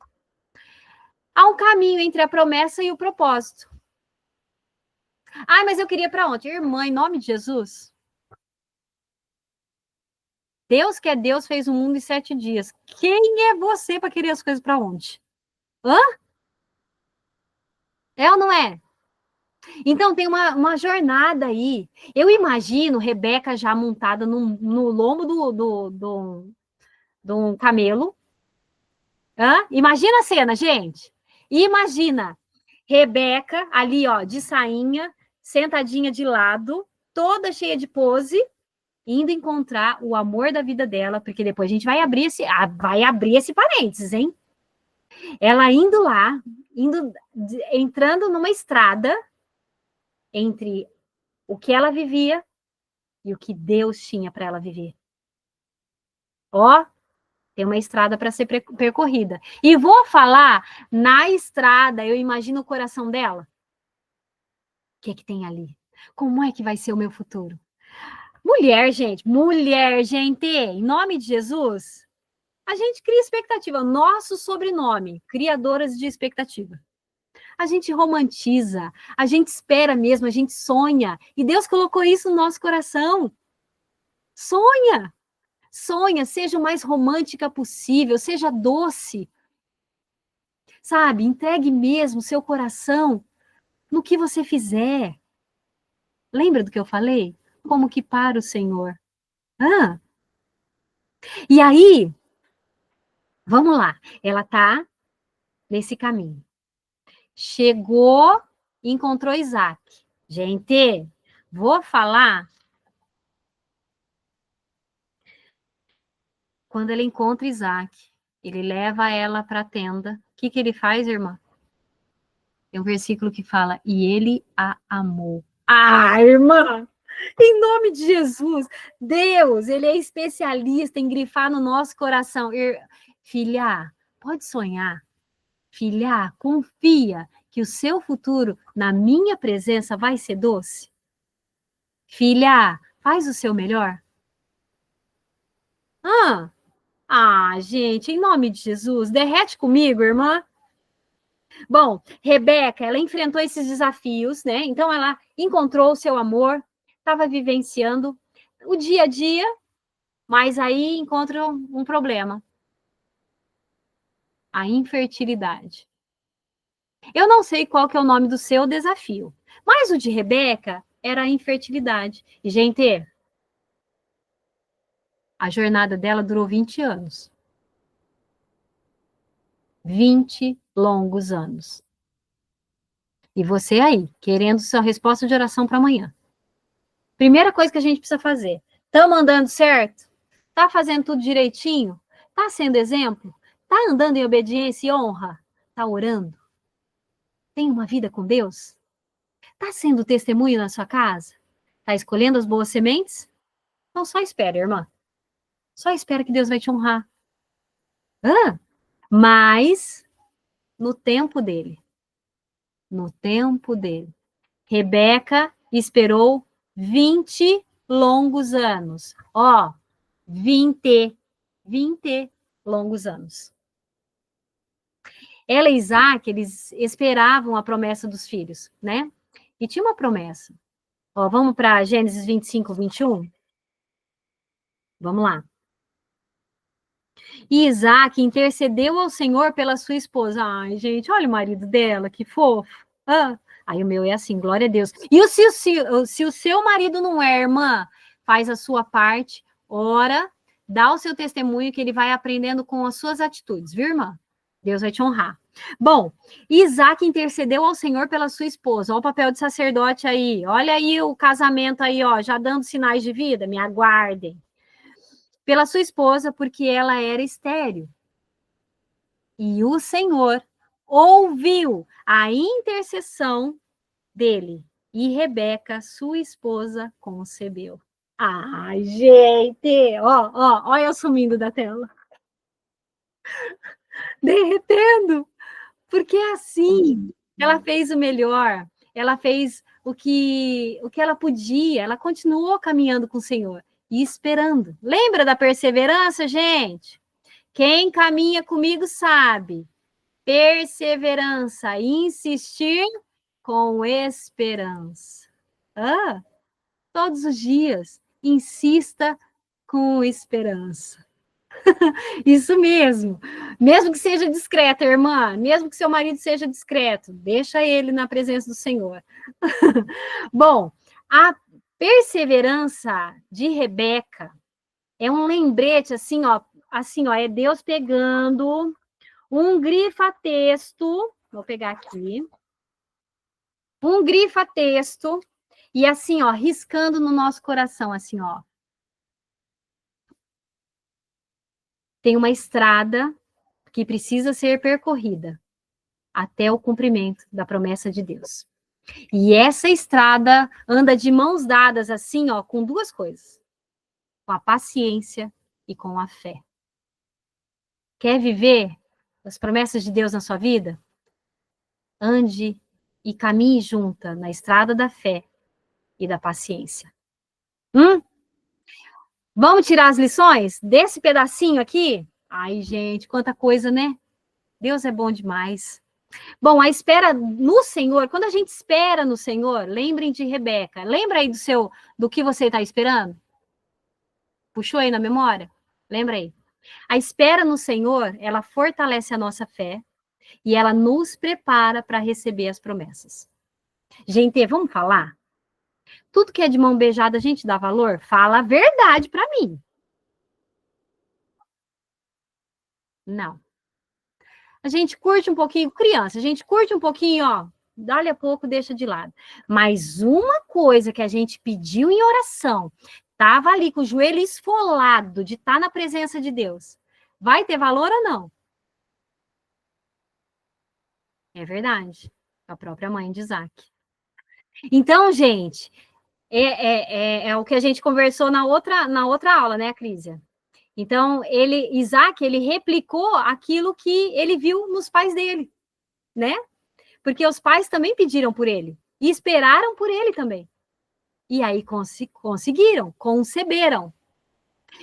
Há um caminho entre a promessa e o propósito. Mas eu queria para ontem. Irmã, em nome de Jesus. Deus que é Deus fez o mundo em 7 dias. Quem é você para querer as coisas para ontem? Hã? É ou não é? Então tem uma jornada aí. Eu imagino Rebeca já montada no lombo de um camelo. Imagina a cena, gente. Imagina Rebeca ali, ó, de sainha, sentadinha de lado, toda cheia de pose, indo encontrar o amor da vida dela, porque depois a gente vai abrir esse parênteses, hein? Ela indo lá, entrando numa estrada entre o que ela vivia e o que Deus tinha para ela viver. Ó, tem uma estrada para ser percorrida. E vou falar, na estrada, eu imagino o coração dela. O que que tem ali? Como é que vai ser o meu futuro? Mulher, gente, em nome de Jesus, a gente cria expectativa. Nosso sobrenome, criadoras de expectativa. A gente romantiza, a gente espera mesmo, a gente sonha. E Deus colocou isso no nosso coração. Sonha! Sonha, seja o mais romântica possível, seja doce. Sabe, entregue mesmo seu coração no que você fizer. Lembra do que eu falei? Como que para o Senhor. Ah. E aí, vamos lá. Ela está nesse caminho. Chegou, encontrou Isaac. Gente, vou falar. Quando ele encontra Isaac, ele leva ela para a tenda. O que ele faz, irmã? Tem um versículo que fala, e ele a amou. Ah, irmã! Em nome de Jesus, Deus, ele é especialista em grifar no nosso coração. Filha, pode sonhar. Filha, confia que o seu futuro, na minha presença, vai ser doce. Filha, faz o seu melhor. Gente, em nome de Jesus, derrete comigo, irmã. Bom, Rebeca, ela enfrentou esses desafios, né? Então, ela encontrou o seu amor, estava vivenciando o dia a dia, mas aí encontra um problema. A infertilidade. Eu não sei qual que é o nome do seu desafio, mas o de Rebeca era a infertilidade. E, gente, a jornada dela durou 20 anos. 20 longos anos. E você aí, querendo sua resposta de oração para amanhã. Primeira coisa que a gente precisa fazer. Estamos andando certo? Está fazendo tudo direitinho? Está sendo exemplo? Está andando em obediência e honra? Está orando? Tem uma vida com Deus? Está sendo testemunho na sua casa? Está escolhendo as boas sementes? Então só espera, irmã. Só espera que Deus vai te honrar. Mas no tempo dele. No tempo dele. Rebeca esperou 20 longos anos. 20 longos anos. Ela e Isaac, eles esperavam a promessa dos filhos, né? E tinha uma promessa. Vamos para Gênesis 25, 21? Vamos lá. E Isaac intercedeu ao Senhor pela sua esposa. Ai, gente, olha o marido dela, que fofo. Aí o meu é assim, glória a Deus. E se o seu marido não é, irmã, faz a sua parte, ora, dá o seu testemunho que ele vai aprendendo com as suas atitudes, viu, irmã? Deus vai te honrar. Bom, Isaac intercedeu ao Senhor pela sua esposa. Olha o papel de sacerdote aí. Olha aí o casamento aí, já dando sinais de vida. Me aguardem. Pela sua esposa, porque ela era estéril. E o Senhor ouviu a intercessão dele. E Rebeca, sua esposa, concebeu. Ai, gente! Olha eu sumindo da tela. Derretendo. Porque assim, ela fez o melhor. Ela fez o que ela podia. Ela continuou caminhando com o Senhor e esperando. Lembra da perseverança, gente? Quem caminha comigo sabe. Perseverança, insistir com esperança. Todos os dias, insista com esperança. Isso mesmo. Mesmo que seja discreta, irmã, mesmo que seu marido seja discreto, deixa ele na presença do Senhor. Bom, a perseverança de Rebeca é um lembrete, assim, é Deus pegando um grifa-texto, vou pegar aqui, um grifa-texto E assim, ó, riscando no nosso coração, assim, ó. Tem uma estrada que precisa ser percorrida até o cumprimento da promessa de Deus. E essa estrada anda de mãos dadas, assim, ó, com duas coisas: com a paciência e com a fé. Quer viver as promessas de Deus na sua vida? Ande e caminhe junta na estrada da fé e da paciência. Vamos tirar as lições desse pedacinho aqui? Ai, gente, quanta coisa, né? Deus é bom demais. Bom, a espera no Senhor, quando a gente espera no Senhor, lembrem de Rebeca. Lembra aí do que você está esperando? Puxou aí na memória? Lembra aí. A espera no Senhor, ela fortalece a nossa fé e ela nos prepara para receber as promessas. Gente, vamos falar? Tudo que é de mão beijada, a gente dá valor? Fala a verdade para mim. Não. A gente curte um pouquinho, criança, a gente curte um pouquinho, ó, dali a pouco deixa de lado. Mas uma coisa que a gente pediu em oração, tava ali com o joelho esfolado de estar na presença de Deus, vai ter valor ou não? É verdade. A própria mãe de Isaac. Então, gente, é o que a gente conversou na outra aula, né, Crísia? Então, Isaac, ele replicou aquilo que ele viu nos pais dele, né? Porque os pais também pediram por ele e esperaram por ele também. E aí conseguiram, conceberam.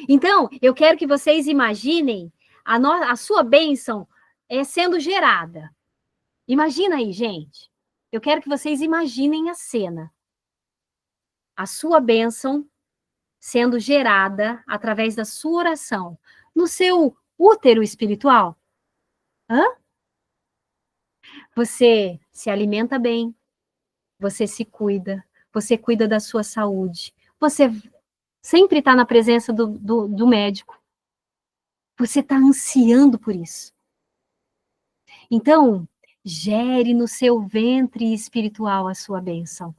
Então, eu quero que vocês imaginem a sua bênção sendo gerada. Imagina aí, gente. Eu quero que vocês imaginem a cena. A sua bênção sendo gerada através da sua oração no seu útero espiritual. Hã? Você se alimenta bem, você se cuida, você cuida da sua saúde, você sempre está na presença do médico, você está ansiando por isso. Então, gere no seu ventre espiritual a sua bênção.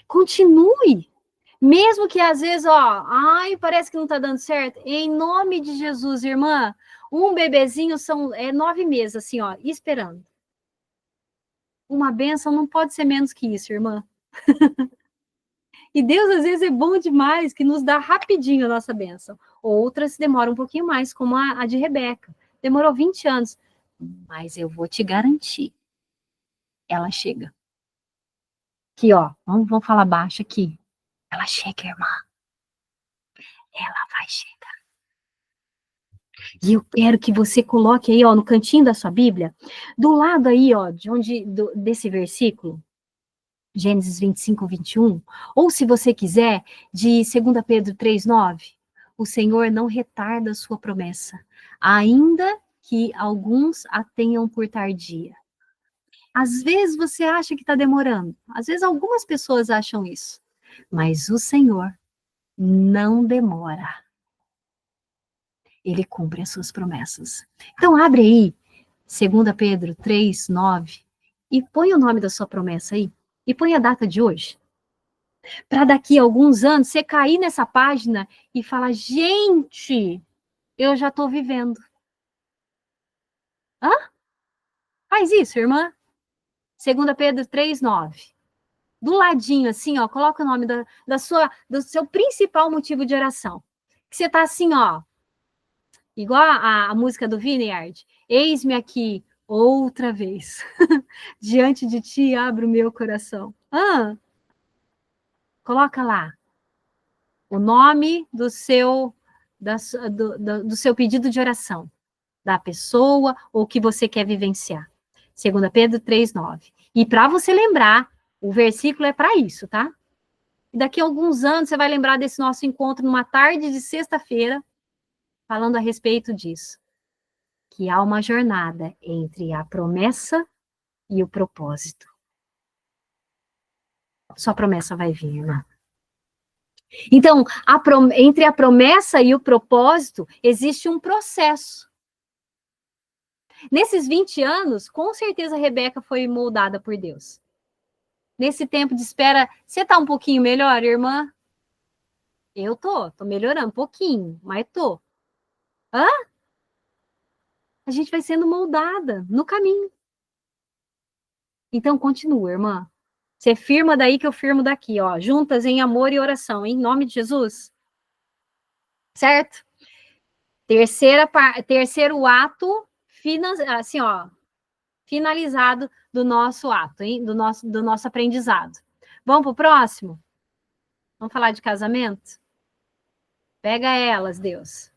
Continue. Mesmo que às vezes, ó, ai, parece que não está dando certo. Em nome de Jesus, irmã, um bebezinho são 9 meses, assim, ó, esperando. Uma bênção não pode ser menos que isso, irmã. E Deus, às vezes, é bom demais, que nos dá rapidinho a nossa bênção. Outras demoram um pouquinho mais, como a de Rebeca. Demorou 20 anos. Mas eu vou te garantir, ela chega. Aqui, ó, vamos falar baixo aqui. Ela chega, irmã. Ela vai chegar. E eu quero que você coloque aí, ó, no cantinho da sua Bíblia, do lado aí, ó, desse versículo, Gênesis 25, 21, ou se você quiser, de 2 Pedro 3,9, o Senhor não retarda a sua promessa, ainda que alguns a tenham por tardia. Às vezes você acha que está demorando, às vezes algumas pessoas acham isso, mas o Senhor não demora. Ele cumpre as suas promessas. Então abre aí, 2 Pedro 3,9, e põe o nome da sua promessa aí, e põe a data de hoje. Para daqui a alguns anos, você cair nessa página e falar, gente, eu já estou vivendo. Hã? Faz isso, irmã. 2 Pedro 3,9. Do ladinho, assim, ó, coloca o nome do seu principal motivo de oração. Que você está assim, ó, igual a música do Vineyard. Eis-me aqui outra vez. Diante de ti abro o meu coração. Coloca lá o nome do seu pedido de oração, da pessoa ou que você quer vivenciar. 2 Pedro 3,9. E para você lembrar, o versículo é para isso, tá? E daqui a alguns anos você vai lembrar desse nosso encontro numa tarde de sexta-feira, falando a respeito disso. Que há uma jornada entre a promessa e o propósito. Sua promessa vai vir, irmã. Então, entre a promessa e o propósito, existe um processo. Nesses 20 anos, com certeza, Rebeca foi moldada por Deus. Nesse tempo de espera, você tá um pouquinho melhor, irmã? Eu tô melhorando um pouquinho, mas tô. Hã? A gente vai sendo moldada no caminho. Então, continua, irmã. Você firma daí que eu firmo daqui, ó. Juntas em amor e oração, em nome de Jesus. Certo? Terceiro ato, assim, ó, finalizado do nosso ato, hein? Do nosso aprendizado. Vamos pro próximo? Vamos falar de casamento? Pega elas, Deus.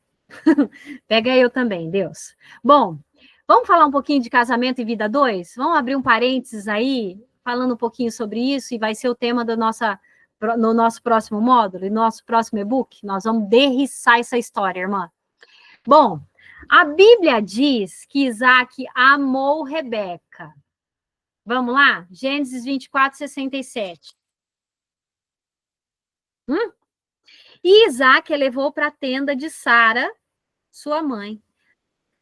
Pega eu também, Deus. Bom, vamos falar um pouquinho de casamento e vida 2? Vamos abrir um parênteses aí, falando um pouquinho sobre isso, e vai ser o tema no nosso próximo módulo, no nosso próximo e-book. Nós vamos derriçar essa história, irmã. Bom, a Bíblia diz que Isaac amou Rebeca. Vamos lá? Gênesis 24, 67. E Isaac levou para a tenda de Sara, sua mãe,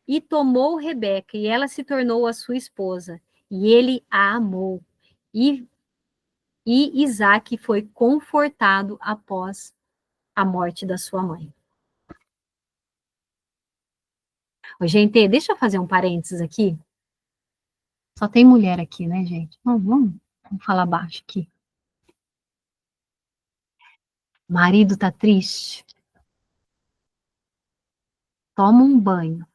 e tomou Rebeca, e ela se tornou a sua esposa. E ele a amou. E Isaac foi confortado após a morte da sua mãe. Ô, gente, deixa eu fazer um parênteses aqui. Só tem mulher aqui, né, gente? Vamos falar baixo aqui. Marido tá triste? Toma um banho.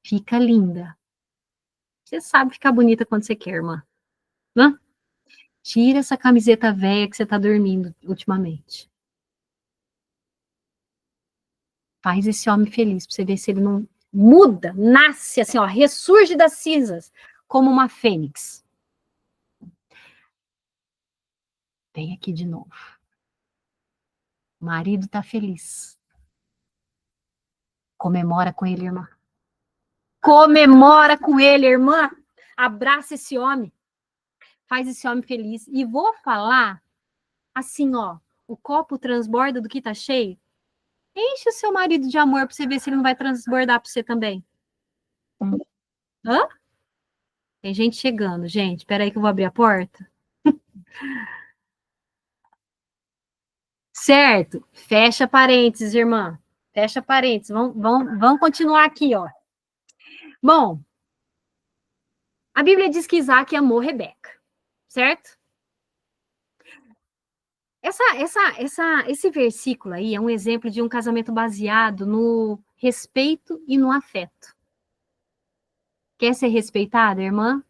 Fica linda. Você sabe ficar bonita quando você quer, irmã. Hã? Tira essa camiseta velha que você tá dormindo ultimamente. Faz esse homem feliz, pra você ver se ele não muda, nasce assim, ó, ressurge das cinzas, como uma fênix. Vem aqui de novo. O marido tá feliz. Comemora com ele, irmã. Comemora com ele, irmã. Abraça esse homem. Faz esse homem feliz. E vou falar assim, ó, o copo transborda do que tá cheio. Enche o seu marido de amor pra você ver se ele não vai transbordar pra você também. Hã? Tem gente chegando, gente. Espera aí que eu vou abrir a porta. Certo. Fecha parênteses, irmã. Fecha parênteses. Vamos continuar aqui, ó. Bom, a Bíblia diz que Isaac amou Rebeca, certo? Esse versículo aí é um exemplo de um casamento baseado no respeito e no afeto. Quer ser respeitada, irmã?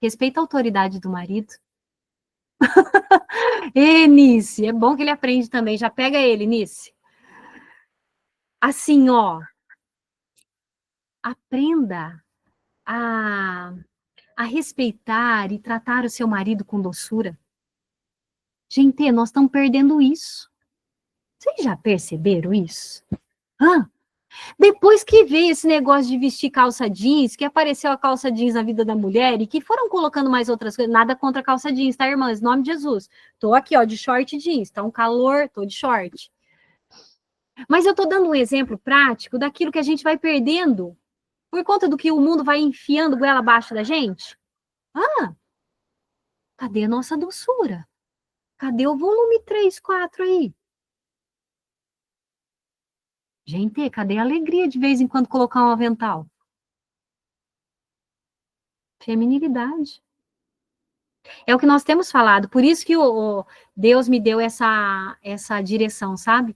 Respeita a autoridade do marido. Nice, é bom que ele aprende também. Já pega ele, Nice. Assim, ó, aprenda a, a respeitar e tratar o seu marido com doçura. Gente, nós estamos perdendo isso. Vocês já perceberam isso? Hã? Depois que veio esse negócio de vestir calça jeans, que apareceu a calça jeans na vida da mulher e que foram colocando mais outras coisas, nada contra a calça jeans, tá, irmãs? Em nome de Jesus. Tô aqui, ó, de short jeans, tá um calor, tô de short. Mas eu tô dando um exemplo prático daquilo que a gente vai perdendo por conta do que o mundo vai enfiando goela abaixo da gente. Ah, cadê a nossa doçura? Cadê o volume 3, 4 aí? Gente, cadê a alegria de vez em quando colocar um avental? Feminilidade. É o que nós temos falado. Por isso que o Deus me deu essa direção, sabe?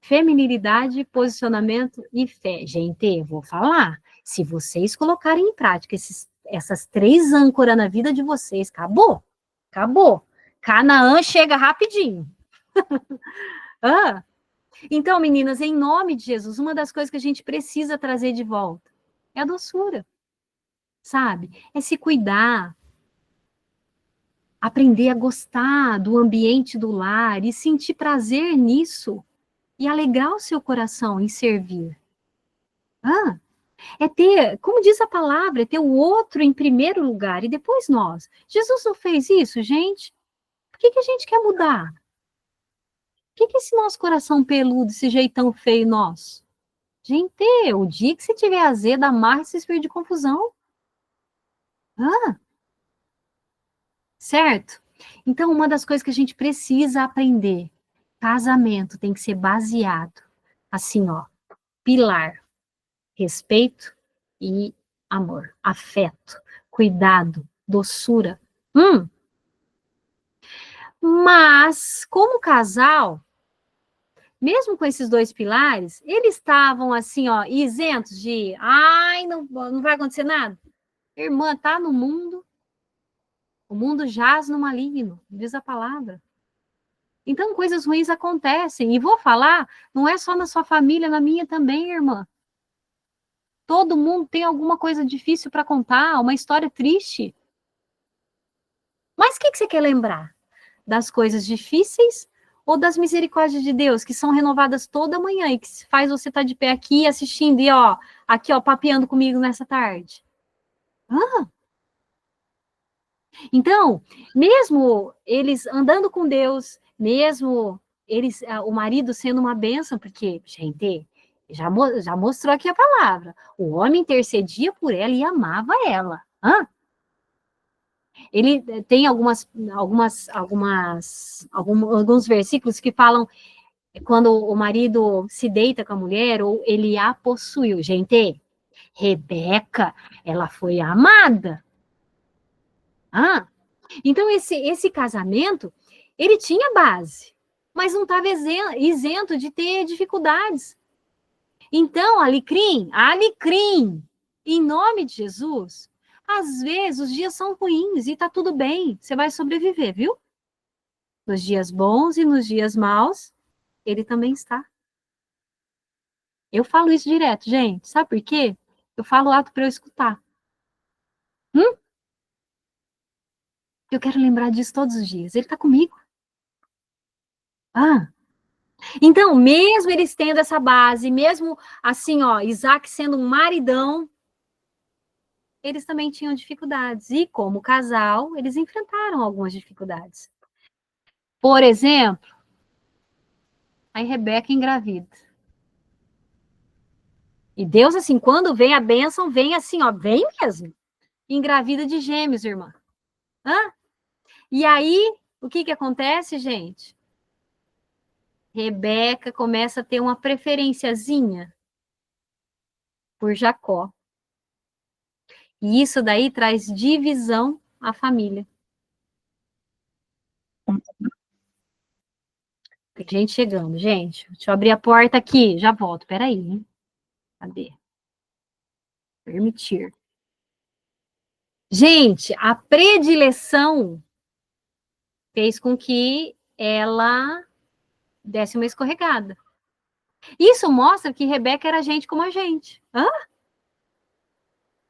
Feminilidade, posicionamento e fé. Gente, eu vou falar. Se vocês colocarem em prática essas 3 âncoras na vida de vocês, acabou. Acabou. Canaã chega rapidinho. Ah, então, meninas, em nome de Jesus, uma das coisas que a gente precisa trazer de volta é a doçura, sabe? É se cuidar, aprender a gostar do ambiente do lar e sentir prazer nisso e alegrar o seu coração em servir. Ah, é ter, como diz a palavra, é ter o outro em primeiro lugar e depois nós. Jesus não fez isso, gente? Por que a gente quer mudar? Por que esse nosso coração peludo, esse jeitão feio nosso? Gente, o dia que você tiver azeda, amarra esse espírito de confusão. Ah, certo? Então, uma das coisas que a gente precisa aprender, casamento tem que ser baseado, assim, ó, pilar, respeito e amor, afeto, cuidado, doçura. Mas, como casal, mesmo com esses dois pilares, eles estavam assim, ó, isentos de, ai, não vai acontecer nada. Irmã, tá no mundo, o mundo jaz no maligno, diz a palavra. Então, coisas ruins acontecem. E vou falar, não é só na sua família, na minha também, irmã. Todo mundo tem alguma coisa difícil para contar, uma história triste. Mas o que você quer lembrar? Das coisas difíceis ou das misericórdias de Deus, que são renovadas toda manhã e que faz você estar de pé aqui assistindo e, ó, aqui, ó, papeando comigo nessa tarde? Ah, então, mesmo eles andando com Deus, mesmo eles, o marido sendo uma bênção, porque, gente, já mostrou aqui a palavra, o homem intercedia por ela e amava ela. Ele tem alguns versículos que falam quando o marido se deita com a mulher ou ele a possuiu. Gente, Rebeca, ela foi amada. Então, esse casamento, ele tinha base, mas não estava isento de ter dificuldades. Então, alecrim, em nome de Jesus, às vezes os dias são ruins e tá tudo bem, você vai sobreviver, viu? Nos dias bons e nos dias maus, ele também está. Eu falo isso direto, gente, sabe por quê? Eu falo alto para eu escutar. Eu quero lembrar disso todos os dias, ele está comigo. Então, mesmo eles tendo essa base, mesmo assim, ó, Isaac sendo um maridão, eles também tinham dificuldades. E como casal, eles enfrentaram algumas dificuldades. Por exemplo, aí Rebeca engravida. E Deus, assim, quando vem a bênção, vem assim, ó, vem mesmo. Engravida de gêmeos, irmã. E aí, o que acontece, gente? Rebeca começa a ter uma preferenciazinha por Jacó. E isso daí traz divisão à família. Tem gente chegando, gente. Deixa eu abrir a porta aqui, já volto. Peraí, hein? Cadê? Permitir. Gente, a predileção fez com que ela desse uma escorregada. Isso mostra que Rebeca era gente como a gente.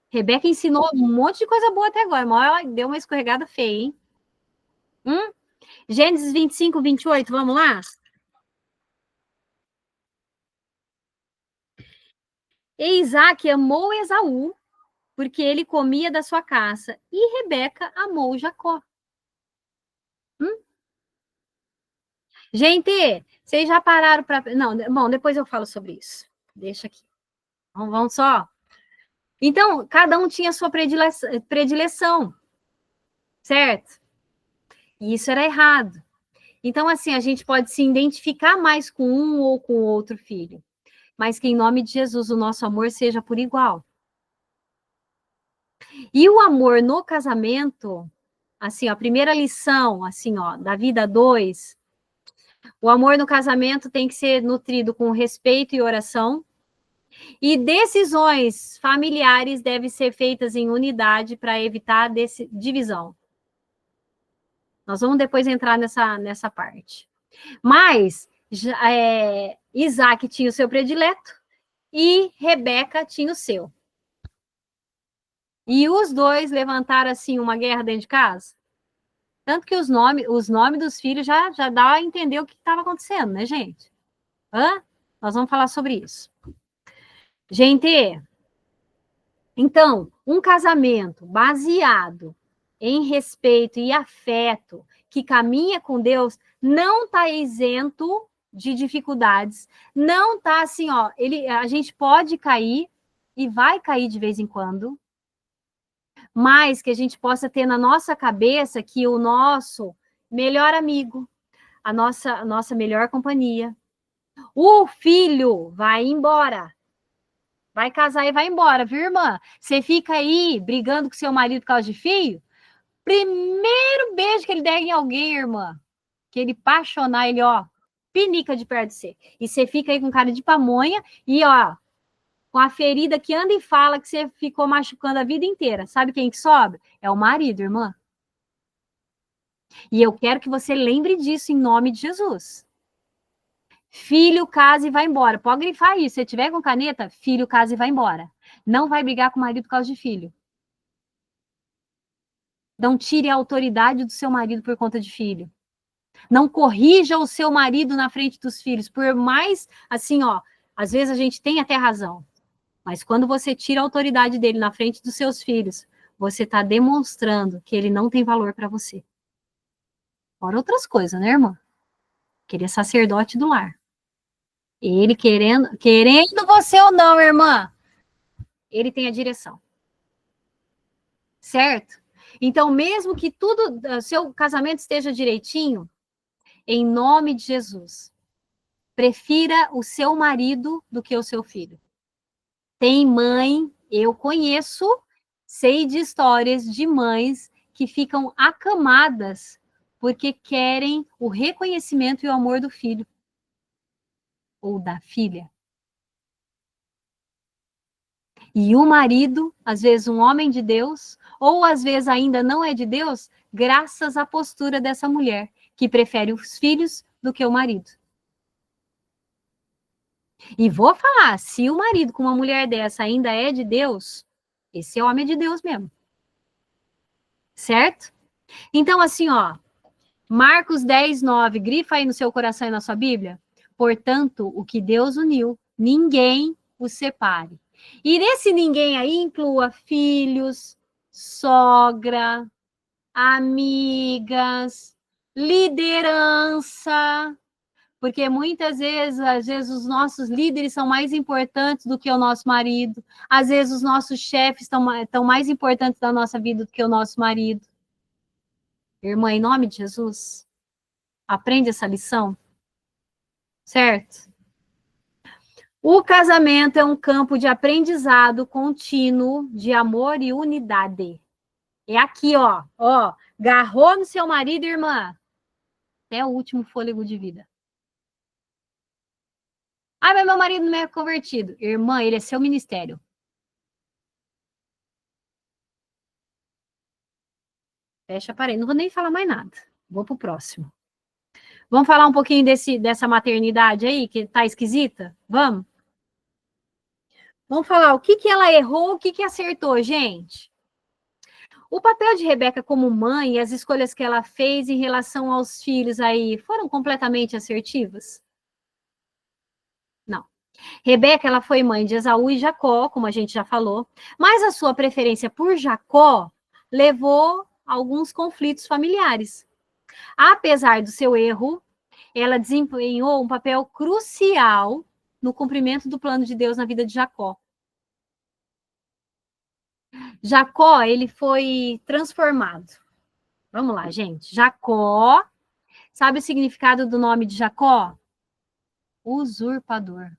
Rebeca ensinou um monte de coisa boa até agora, mas ela deu uma escorregada feia, hein? Gênesis 25, 28, vamos lá? E Isaac amou Esaú, porque ele comia da sua caça, e Rebeca amou Jacó. Gente, vocês já pararam para... Não, bom, depois eu falo sobre isso. Deixa aqui. Vamos só. Então, cada um tinha sua predileção, certo? E isso era errado. Então, assim, a gente pode se identificar mais com um ou com o outro filho, mas que em nome de Jesus o nosso amor seja por igual. E o amor no casamento, assim, ó, a primeira lição, assim, ó, da vida 2, o amor no casamento tem que ser nutrido com respeito e oração, e decisões familiares devem ser feitas em unidade para evitar divisão. Nós vamos depois entrar nessa parte. Mas Isaac tinha o seu predileto e Rebeca tinha o seu. E os dois levantaram, assim, uma guerra dentro de casa. Tanto que os nomes dos filhos já dá a entender o que estava acontecendo, né, gente? Nós vamos falar sobre isso. Gente, então, um casamento baseado em respeito e afeto, que caminha com Deus, não está isento de dificuldades, não está assim, ó, a gente pode cair e vai cair de vez em quando, mas que a gente possa ter na nossa cabeça que o nosso melhor amigo, a nossa melhor companhia, o filho vai embora. Vai casar e vai embora, viu, irmã? Você fica aí brigando com seu marido por causa de filho? Primeiro beijo que ele der em alguém, irmã, que ele apaixonar, ele, ó, pinica de perto de você. E você fica aí com cara de pamonha e, ó, com a ferida que anda e fala que você ficou machucando a vida inteira. Sabe quem que sobra? É o marido, irmã. E eu quero que você lembre disso em nome de Jesus. Filho, casa e vai embora. Pode grifar isso. Se tiver com caneta, filho, casa e vai embora. Não vai brigar com o marido por causa de filho. Não tire a autoridade do seu marido por conta de filho. Não corrija o seu marido na frente dos filhos. Por mais, assim, ó, às vezes a gente tem até razão. Mas quando você tira a autoridade dele na frente dos seus filhos, você está demonstrando que ele não tem valor para você. Fora outras coisas, né, irmã? Que ele é sacerdote do lar. Ele querendo você ou não, irmã, ele tem a direção. Certo? Então, mesmo que tudo, seu casamento esteja direitinho, em nome de Jesus, prefira o seu marido do que o seu filho. Tem mãe, eu conheço, sei de histórias de mães que ficam acamadas porque querem o reconhecimento e o amor do filho ou da filha. E o marido, às vezes um homem de Deus, ou às vezes ainda não é de Deus, graças à postura dessa mulher, que prefere os filhos do que o marido. E vou falar, se o marido com uma mulher dessa ainda é de Deus, esse homem é de Deus mesmo. Certo? Então, assim, ó, Marcos 10, 9, grifa aí no seu coração e na sua Bíblia. Portanto, o que Deus uniu, ninguém o separe. E nesse ninguém aí inclua filhos, sogra, amigas, liderança, porque muitas vezes, às vezes, os nossos líderes são mais importantes do que o nosso marido, às vezes os nossos chefes estão mais importantes da nossa vida do que o nosso marido. Irmã, em nome de Jesus, aprende essa lição, certo? O casamento é um campo de aprendizado contínuo de amor e unidade. É aqui, ó, agarrou no seu marido, irmã, até o último fôlego de vida. Ah, mas meu marido não é convertido. Irmã, ele é seu ministério. Fecha a parede. Não vou nem falar mais nada. Vou pro próximo. Vamos falar um pouquinho dessa maternidade aí, que tá esquisita? Vamos? Vamos falar o que ela errou, o que acertou, gente. O papel de Rebeca como mãe e as escolhas que ela fez em relação aos filhos aí foram completamente assertivas? Não. Rebeca, ela foi mãe de Esaú e Jacó, como a gente já falou, mas a sua preferência por Jacó levou a alguns conflitos familiares. Apesar do seu erro, ela desempenhou um papel crucial no cumprimento do plano de Deus na vida de Jacó. Jacó, ele foi transformado. Vamos lá, gente. Jacó, sabe o significado do nome de Jacó? Usurpador.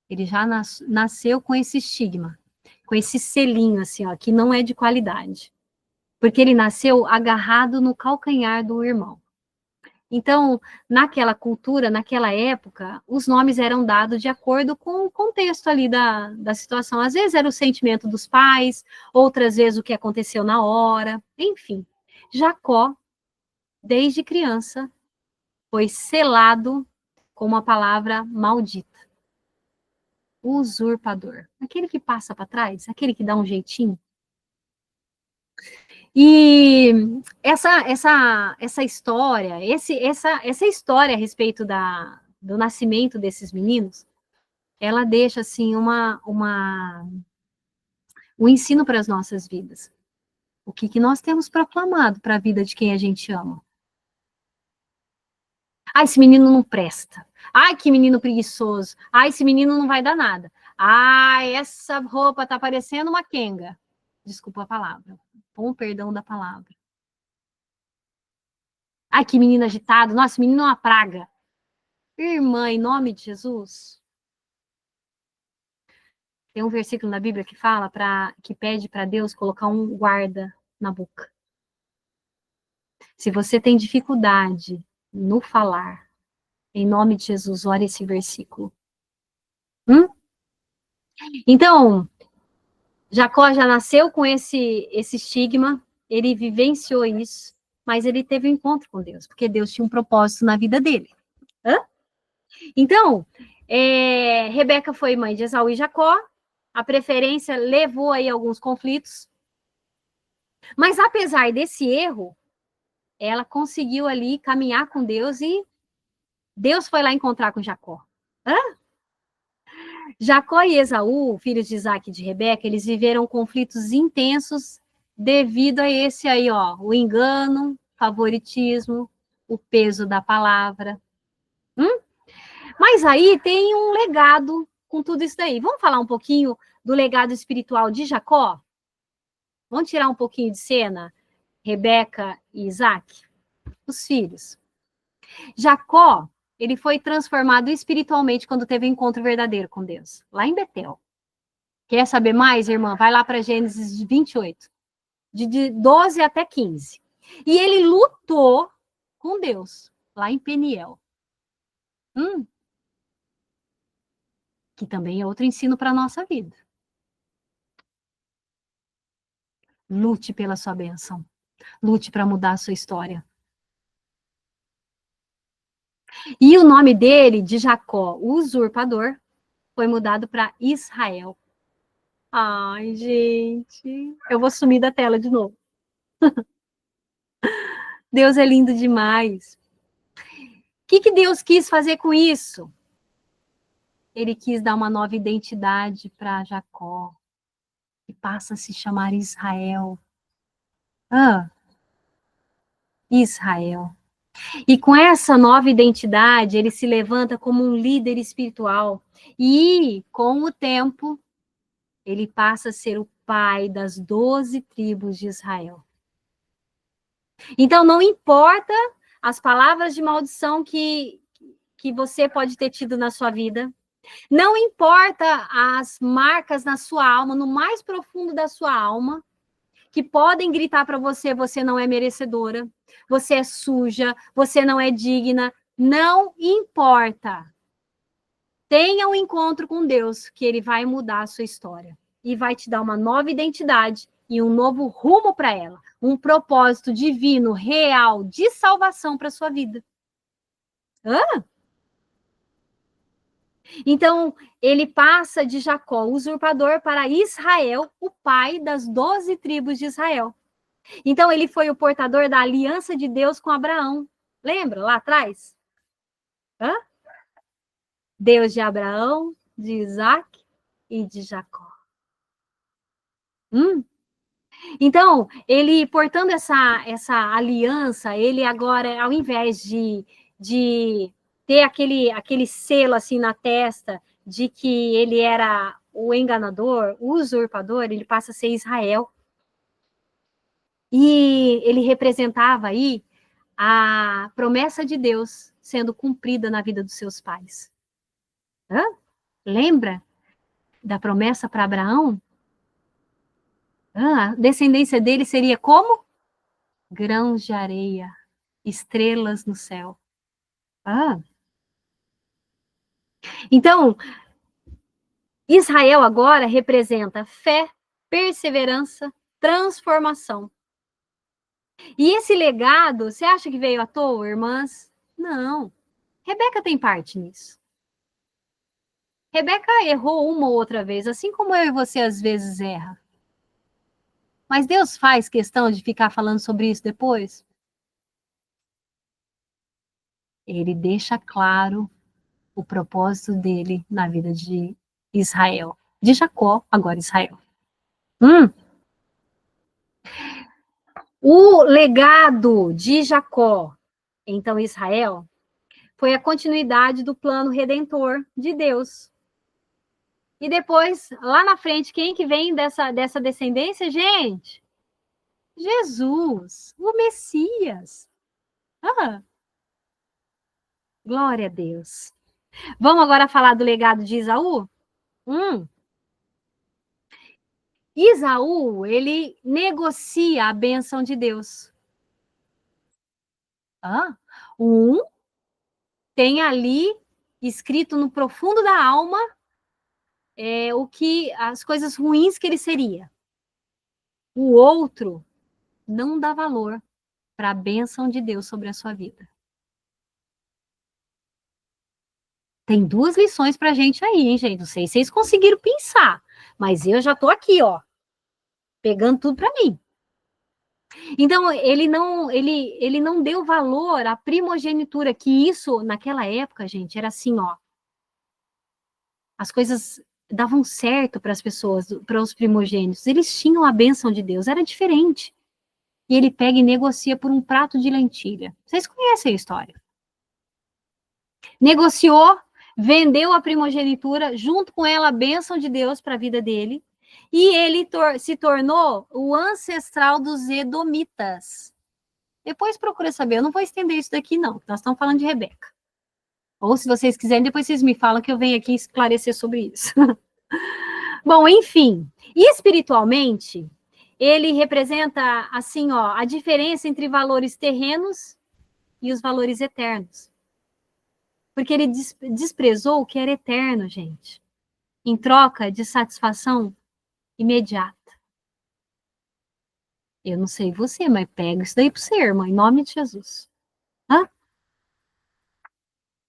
Ele já nasceu com esse estigma, com esse selinho assim, ó, que não é de qualidade. Porque ele nasceu agarrado no calcanhar do irmão. Então, naquela cultura, naquela época, os nomes eram dados de acordo com o contexto ali da situação. Às vezes era o sentimento dos pais, outras vezes o que aconteceu na hora, enfim. Jacó, desde criança, foi selado com uma palavra maldita. Usurpador. Aquele que passa para trás, aquele que dá um jeitinho. E essa história, essa história a respeito do nascimento desses meninos, ela deixa assim um ensino para as nossas vidas. O que nós temos proclamado para a vida de quem a gente ama? Ah, esse menino não presta. Ai, que menino preguiçoso. Ah, esse menino não vai dar nada. Ah, essa roupa tá parecendo uma quenga. Desculpa a palavra. Com perdão da palavra. Ai, que menino agitado. Nossa, menino é uma praga. Irmã, em nome de Jesus. Tem um versículo na Bíblia que fala que pede para Deus colocar um guarda na boca. Se você tem dificuldade no falar, em nome de Jesus, ore esse versículo. Então, Jacó já nasceu com esse estigma, ele vivenciou isso, mas ele teve um encontro com Deus, porque Deus tinha um propósito na vida dele. Hã? Então, Rebeca foi mãe de Esaú e Jacó, a preferência levou aí alguns conflitos, mas apesar desse erro, ela conseguiu ali caminhar com Deus e Deus foi lá encontrar com Jacó. Hã? Jacó e Esaú, filhos de Isaac e de Rebeca, eles viveram conflitos intensos devido a esse aí, ó, o engano, favoritismo, o peso da palavra. Mas aí tem um legado com tudo isso daí. Vamos falar um pouquinho do legado espiritual de Jacó? Vamos tirar um pouquinho de cena? Rebeca e Isaac, os filhos. Jacó, ele foi transformado espiritualmente quando teve um encontro verdadeiro com Deus, lá em Betel. Quer saber mais, irmã? Vai lá para Gênesis 28, de 12 até 15. E ele lutou com Deus, lá em Peniel. Que também é outro ensino para a nossa vida. Lute pela sua bênção. Lute para mudar a sua história. E o nome dele, de Jacó, o usurpador, foi mudado para Israel. Ai, gente, eu vou sumir da tela de novo. Deus é lindo demais. O que Deus quis fazer com isso? Ele quis dar uma nova identidade para Jacó, que passa a se chamar Israel. Israel. E com essa nova identidade, ele se levanta como um líder espiritual. E, com o tempo, ele passa a ser o pai das 12 tribos de Israel. Então, não importa as palavras de maldição que você pode ter tido na sua vida, não importa as marcas na sua alma, no mais profundo da sua alma, que podem gritar para você: você não é merecedora, você é suja, você não é digna, não importa. Tenha um encontro com Deus, que ele vai mudar a sua história e vai te dar uma nova identidade e um novo rumo para ela, um propósito divino, real, de salvação para sua vida. Então, ele passa de Jacó, o usurpador, para Israel, o pai das 12 tribos de Israel. Então, ele foi o portador da aliança de Deus com Abraão. Lembra, lá atrás? Deus de Abraão, de Isaac e de Jacó. Então, ele, portando essa aliança, ele agora, ao invés de ter aquele selo assim na testa de que ele era o enganador, o usurpador, ele passa a ser Israel. E ele representava aí a promessa de Deus sendo cumprida na vida dos seus pais. Lembra da promessa para Abraão? A descendência dele seria como? Grãos de areia, estrelas no céu. Então, Israel agora representa fé, perseverança, transformação. E esse legado, você acha que veio à toa, irmãs? Não. Rebeca tem parte nisso. Rebeca errou uma ou outra vez, assim como eu e você às vezes erra. Mas Deus faz questão de ficar falando sobre isso depois? Ele deixa claro o propósito dele na vida de Israel. De Jacó, agora Israel. O legado de Jacó, então Israel, foi a continuidade do plano redentor de Deus. E depois, lá na frente, quem que vem dessa descendência, gente? Jesus, o Messias. Ah, glória a Deus. Vamos agora falar do legado de Esaú? Hum. Esaú, ele negocia a bênção de Deus. Ah, um tem ali escrito no profundo da alma o que as coisas ruins que ele seria. O outro não dá valor para a bênção de Deus sobre a sua vida. Tem duas lições para a gente aí, hein, gente? Não sei se vocês conseguiram pensar, mas eu já estou aqui, ó, pegando tudo para mim. Então, ele não deu valor à primogenitura, que isso, naquela época, gente, era assim, ó, as coisas davam certo para as pessoas, para os primogênitos, eles tinham a bênção de Deus, era diferente. E ele pega e negocia por um prato de lentilha. Vocês conhecem a história? Negociou, vendeu a primogenitura, junto com ela a bênção de Deus para a vida dele, e ele se tornou o ancestral dos Edomitas. Depois procura saber, eu não vou estender isso daqui não, nós estamos falando de Rebeca. Ou se vocês quiserem, depois vocês me falam que eu venho aqui esclarecer sobre isso. Bom, enfim, espiritualmente, ele representa, assim, ó, a diferença entre valores terrenos e os valores eternos. Porque ele desprezou o que era eterno, gente, em troca de satisfação imediata. Eu não sei você, mas pega isso daí para você, irmã, em nome de Jesus. Hã?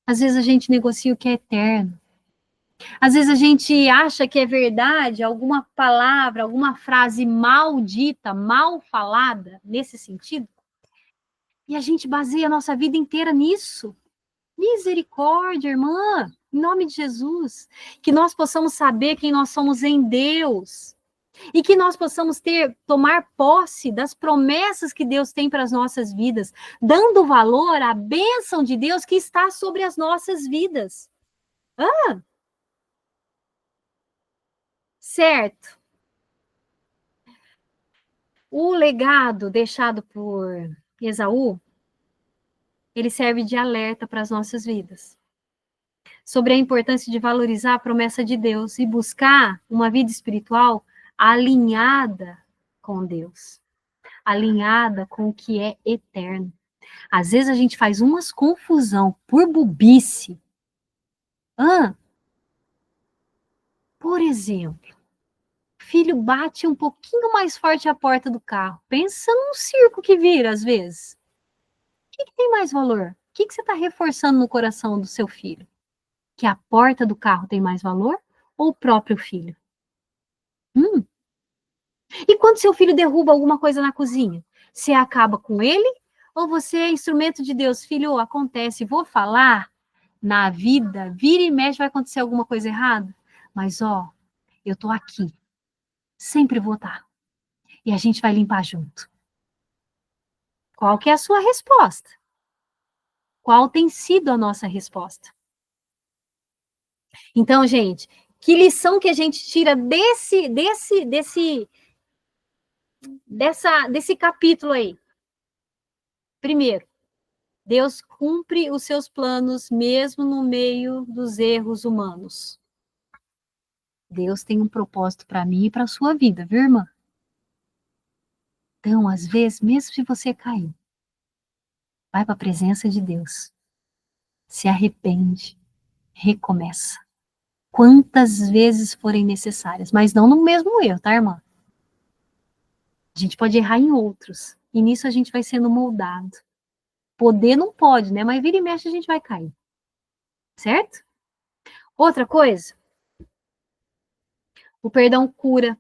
Às vezes a gente negocia o que é eterno. Às vezes a gente acha que é verdade alguma palavra, alguma frase maldita, mal falada, nesse sentido, e a gente baseia a nossa vida inteira nisso. Misericórdia, irmã, em nome de Jesus. Que nós possamos saber quem nós somos em Deus. E que nós possamos tomar posse das promessas que Deus tem para as nossas vidas, dando valor à bênção de Deus que está sobre as nossas vidas. Ah, certo. O legado deixado por Esaú, ele serve de alerta para as nossas vidas. Sobre a importância de valorizar a promessa de Deus e buscar uma vida espiritual alinhada com Deus, alinhada com o que é eterno. Às vezes a gente faz umas confusão por bobice. Por exemplo, o filho bate um pouquinho mais forte a porta do carro. Pensa num circo que vira às vezes. O que tem mais valor? O que você está reforçando no coração do seu filho? Que a porta do carro tem mais valor ou o próprio filho? E quando seu filho derruba alguma coisa na cozinha? Você acaba com ele ou você é instrumento de Deus? Filho, acontece, vou falar, na vida, vira e mexe, vai acontecer alguma coisa errada. Mas, ó, eu tô aqui. Sempre vou estar. E a gente vai limpar junto. Qual que é a sua resposta? Qual tem sido a nossa resposta? Então, gente, que lição que a gente tira desse capítulo aí? Primeiro, Deus cumpre os seus planos mesmo no meio dos erros humanos. Deus tem um propósito para mim e para a sua vida, viu, irmã? Então, às vezes, mesmo se você cair, vai para a presença de Deus. Se arrepende, recomeça. Quantas vezes forem necessárias, mas não no mesmo erro, tá, irmã? A gente pode errar em outros, e nisso a gente vai sendo moldado. Poder não pode, né? Mas vira e mexe a gente vai cair. Certo? Outra coisa, o perdão cura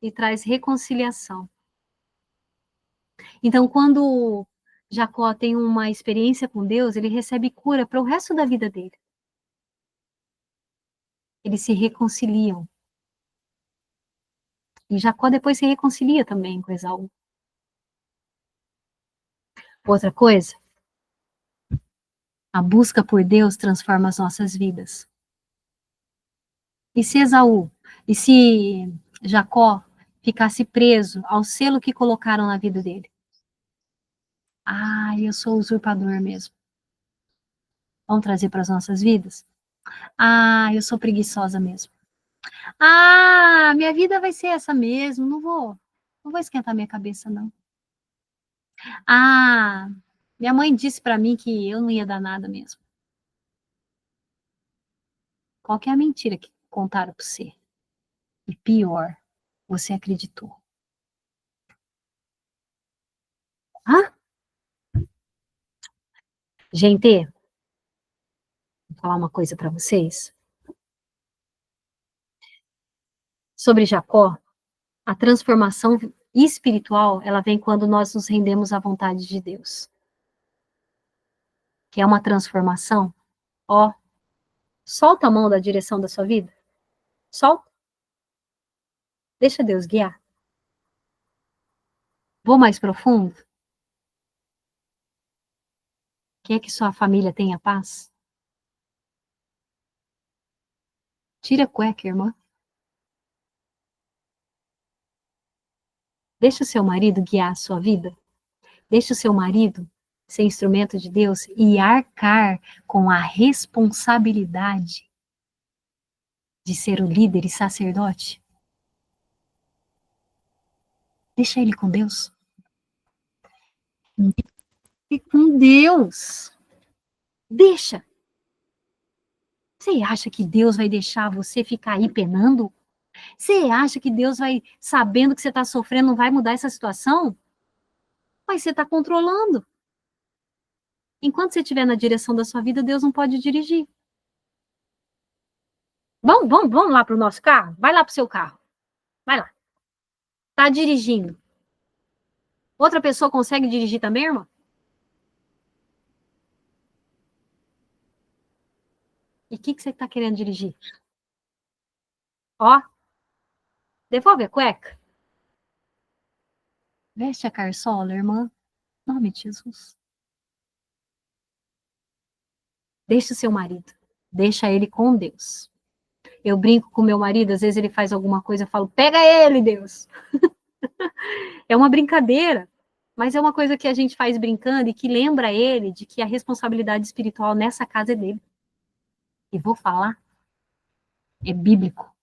e traz reconciliação. Então, quando Jacó tem uma experiência com Deus, ele recebe cura para o resto da vida dele. Eles se reconciliam. E Jacó depois se reconcilia também com Esaú. Outra coisa, a busca por Deus transforma as nossas vidas. E se Esaú, e se Jacó ficasse preso ao selo que colocaram na vida dele? Ah, eu sou usurpador mesmo. Vamos trazer para as nossas vidas? Ah, eu sou preguiçosa mesmo. Ah, minha vida vai ser essa mesmo, não vou esquentar minha cabeça, não. Ah, minha mãe disse para mim que eu não ia dar nada mesmo. Qual que é a mentira que contaram para você? E pior, você acreditou. Ah, gente, vou falar uma coisa para vocês. Sobre Jacó, a transformação espiritual, ela vem quando nós nos rendemos à vontade de Deus. Que é uma transformação, ó, solta a mão da direção da sua vida. Solta. Deixa Deus guiar. Vou mais profundo. Quer que sua família tenha paz? Tira a cueca, irmã. Deixa o seu marido guiar a sua vida. Deixa o seu marido ser instrumento de Deus e arcar com a responsabilidade de ser o líder e sacerdote. Deixa ele com Deus. E com Deus. Deixa. Você acha que Deus vai deixar você ficar aí penando? Você acha que Deus vai, sabendo que você está sofrendo, não vai mudar essa situação? Mas você está controlando. Enquanto você estiver na direção da sua vida, Deus não pode dirigir. Vamos lá para o nosso carro? Vai lá para o seu carro. Vai lá. Está dirigindo. Outra pessoa consegue dirigir também, irmã? E o que você está querendo dirigir? Ó, devolve a cueca. Veste a carçola, irmã. Em nome de Jesus. Deixa o seu marido. Deixa ele com Deus. Eu brinco com meu marido, às vezes ele faz alguma coisa, eu falo, pega ele, Deus. É uma brincadeira, mas é uma coisa que a gente faz brincando e que lembra ele de que a responsabilidade espiritual nessa casa é dele. E vou falar, é bíblico.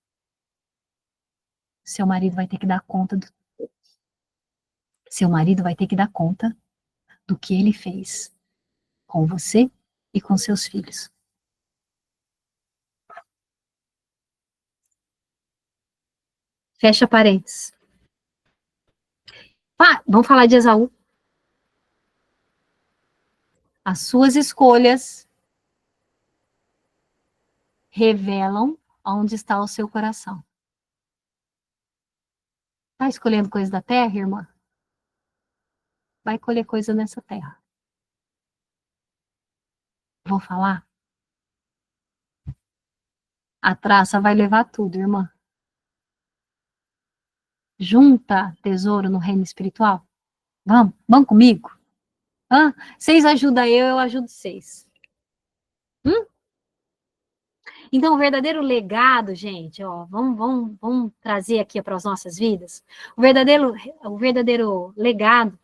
Seu marido vai ter que dar conta do... Seu marido vai ter que dar conta do que ele fez com você e com seus filhos. Fecha parênteses. Vamos falar de Esaú. As suas escolhas revelam onde está o seu coração. Está escolhendo coisa da terra, irmã? Vai colher coisa nessa terra. Vou falar? A traça vai levar tudo, irmã. Junta tesouro no reino espiritual? Vamos comigo? Vocês ajudam eu ajudo vocês. Então, o verdadeiro legado, gente, ó, vamos trazer aqui para as nossas vidas. O verdadeiro legado,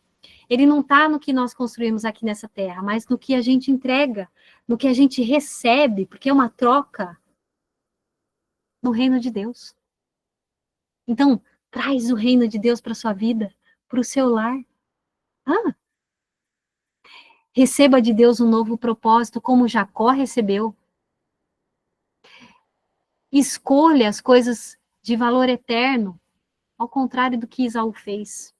ele não está no que nós construímos aqui nessa terra, mas no que a gente entrega, no que a gente recebe, porque é uma troca no reino de Deus. Então, traz o reino de Deus para sua vida, para o seu lar. Receba de Deus um novo propósito, como Jacó recebeu. Escolha as coisas de valor eterno, ao contrário do que Esaú fez.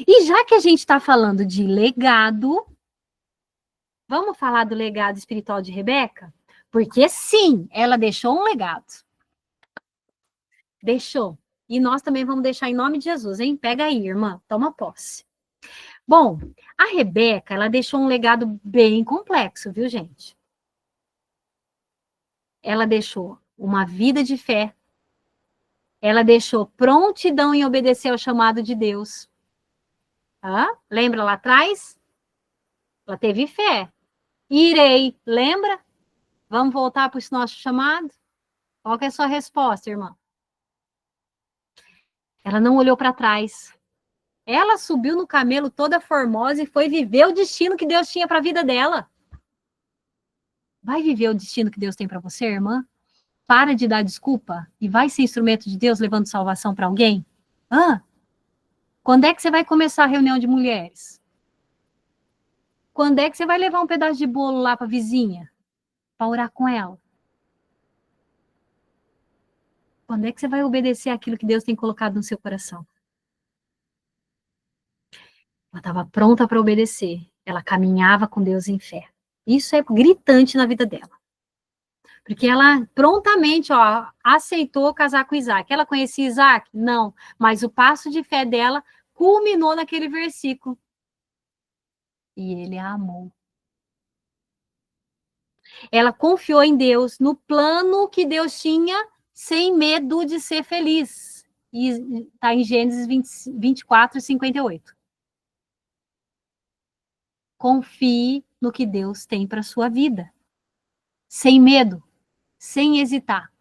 E já que a gente está falando de legado, vamos falar do legado espiritual de Rebeca? Porque sim, ela deixou um legado. Deixou. E nós também vamos deixar em nome de Jesus, hein? Pega aí, irmã, toma posse. Bom, a Rebeca, ela deixou um legado bem complexo, viu, gente? Ela deixou uma vida de fé. Ela deixou prontidão em obedecer ao chamado de Deus. Lembra lá atrás? Ela teve fé. Irei, lembra? Vamos voltar para o nosso chamado? Qual que é a sua resposta, irmã? Ela não olhou para trás. Ela subiu no camelo toda formosa e foi viver o destino que Deus tinha para a vida dela. Vai viver o destino que Deus tem para você, irmã? Para de dar desculpa e vai ser instrumento de Deus levando salvação para alguém? Ah, quando é que você vai começar a reunião de mulheres? Quando é que você vai levar um pedaço de bolo lá para a vizinha? Para orar com ela? Quando é que você vai obedecer aquilo que Deus tem colocado no seu coração? Ela estava pronta para obedecer. Ela caminhava com Deus em fé. Isso é gritante na vida dela. Porque ela prontamente, aceitou casar com Isaac. Ela conhecia Isaac? Não. Mas o passo de fé dela culminou naquele versículo. E ele a amou. Ela confiou em Deus, no plano que Deus tinha, sem medo de ser feliz. E está em Gênesis 24, 58. Confie no que Deus tem para sua vida. Sem medo, sem hesitar.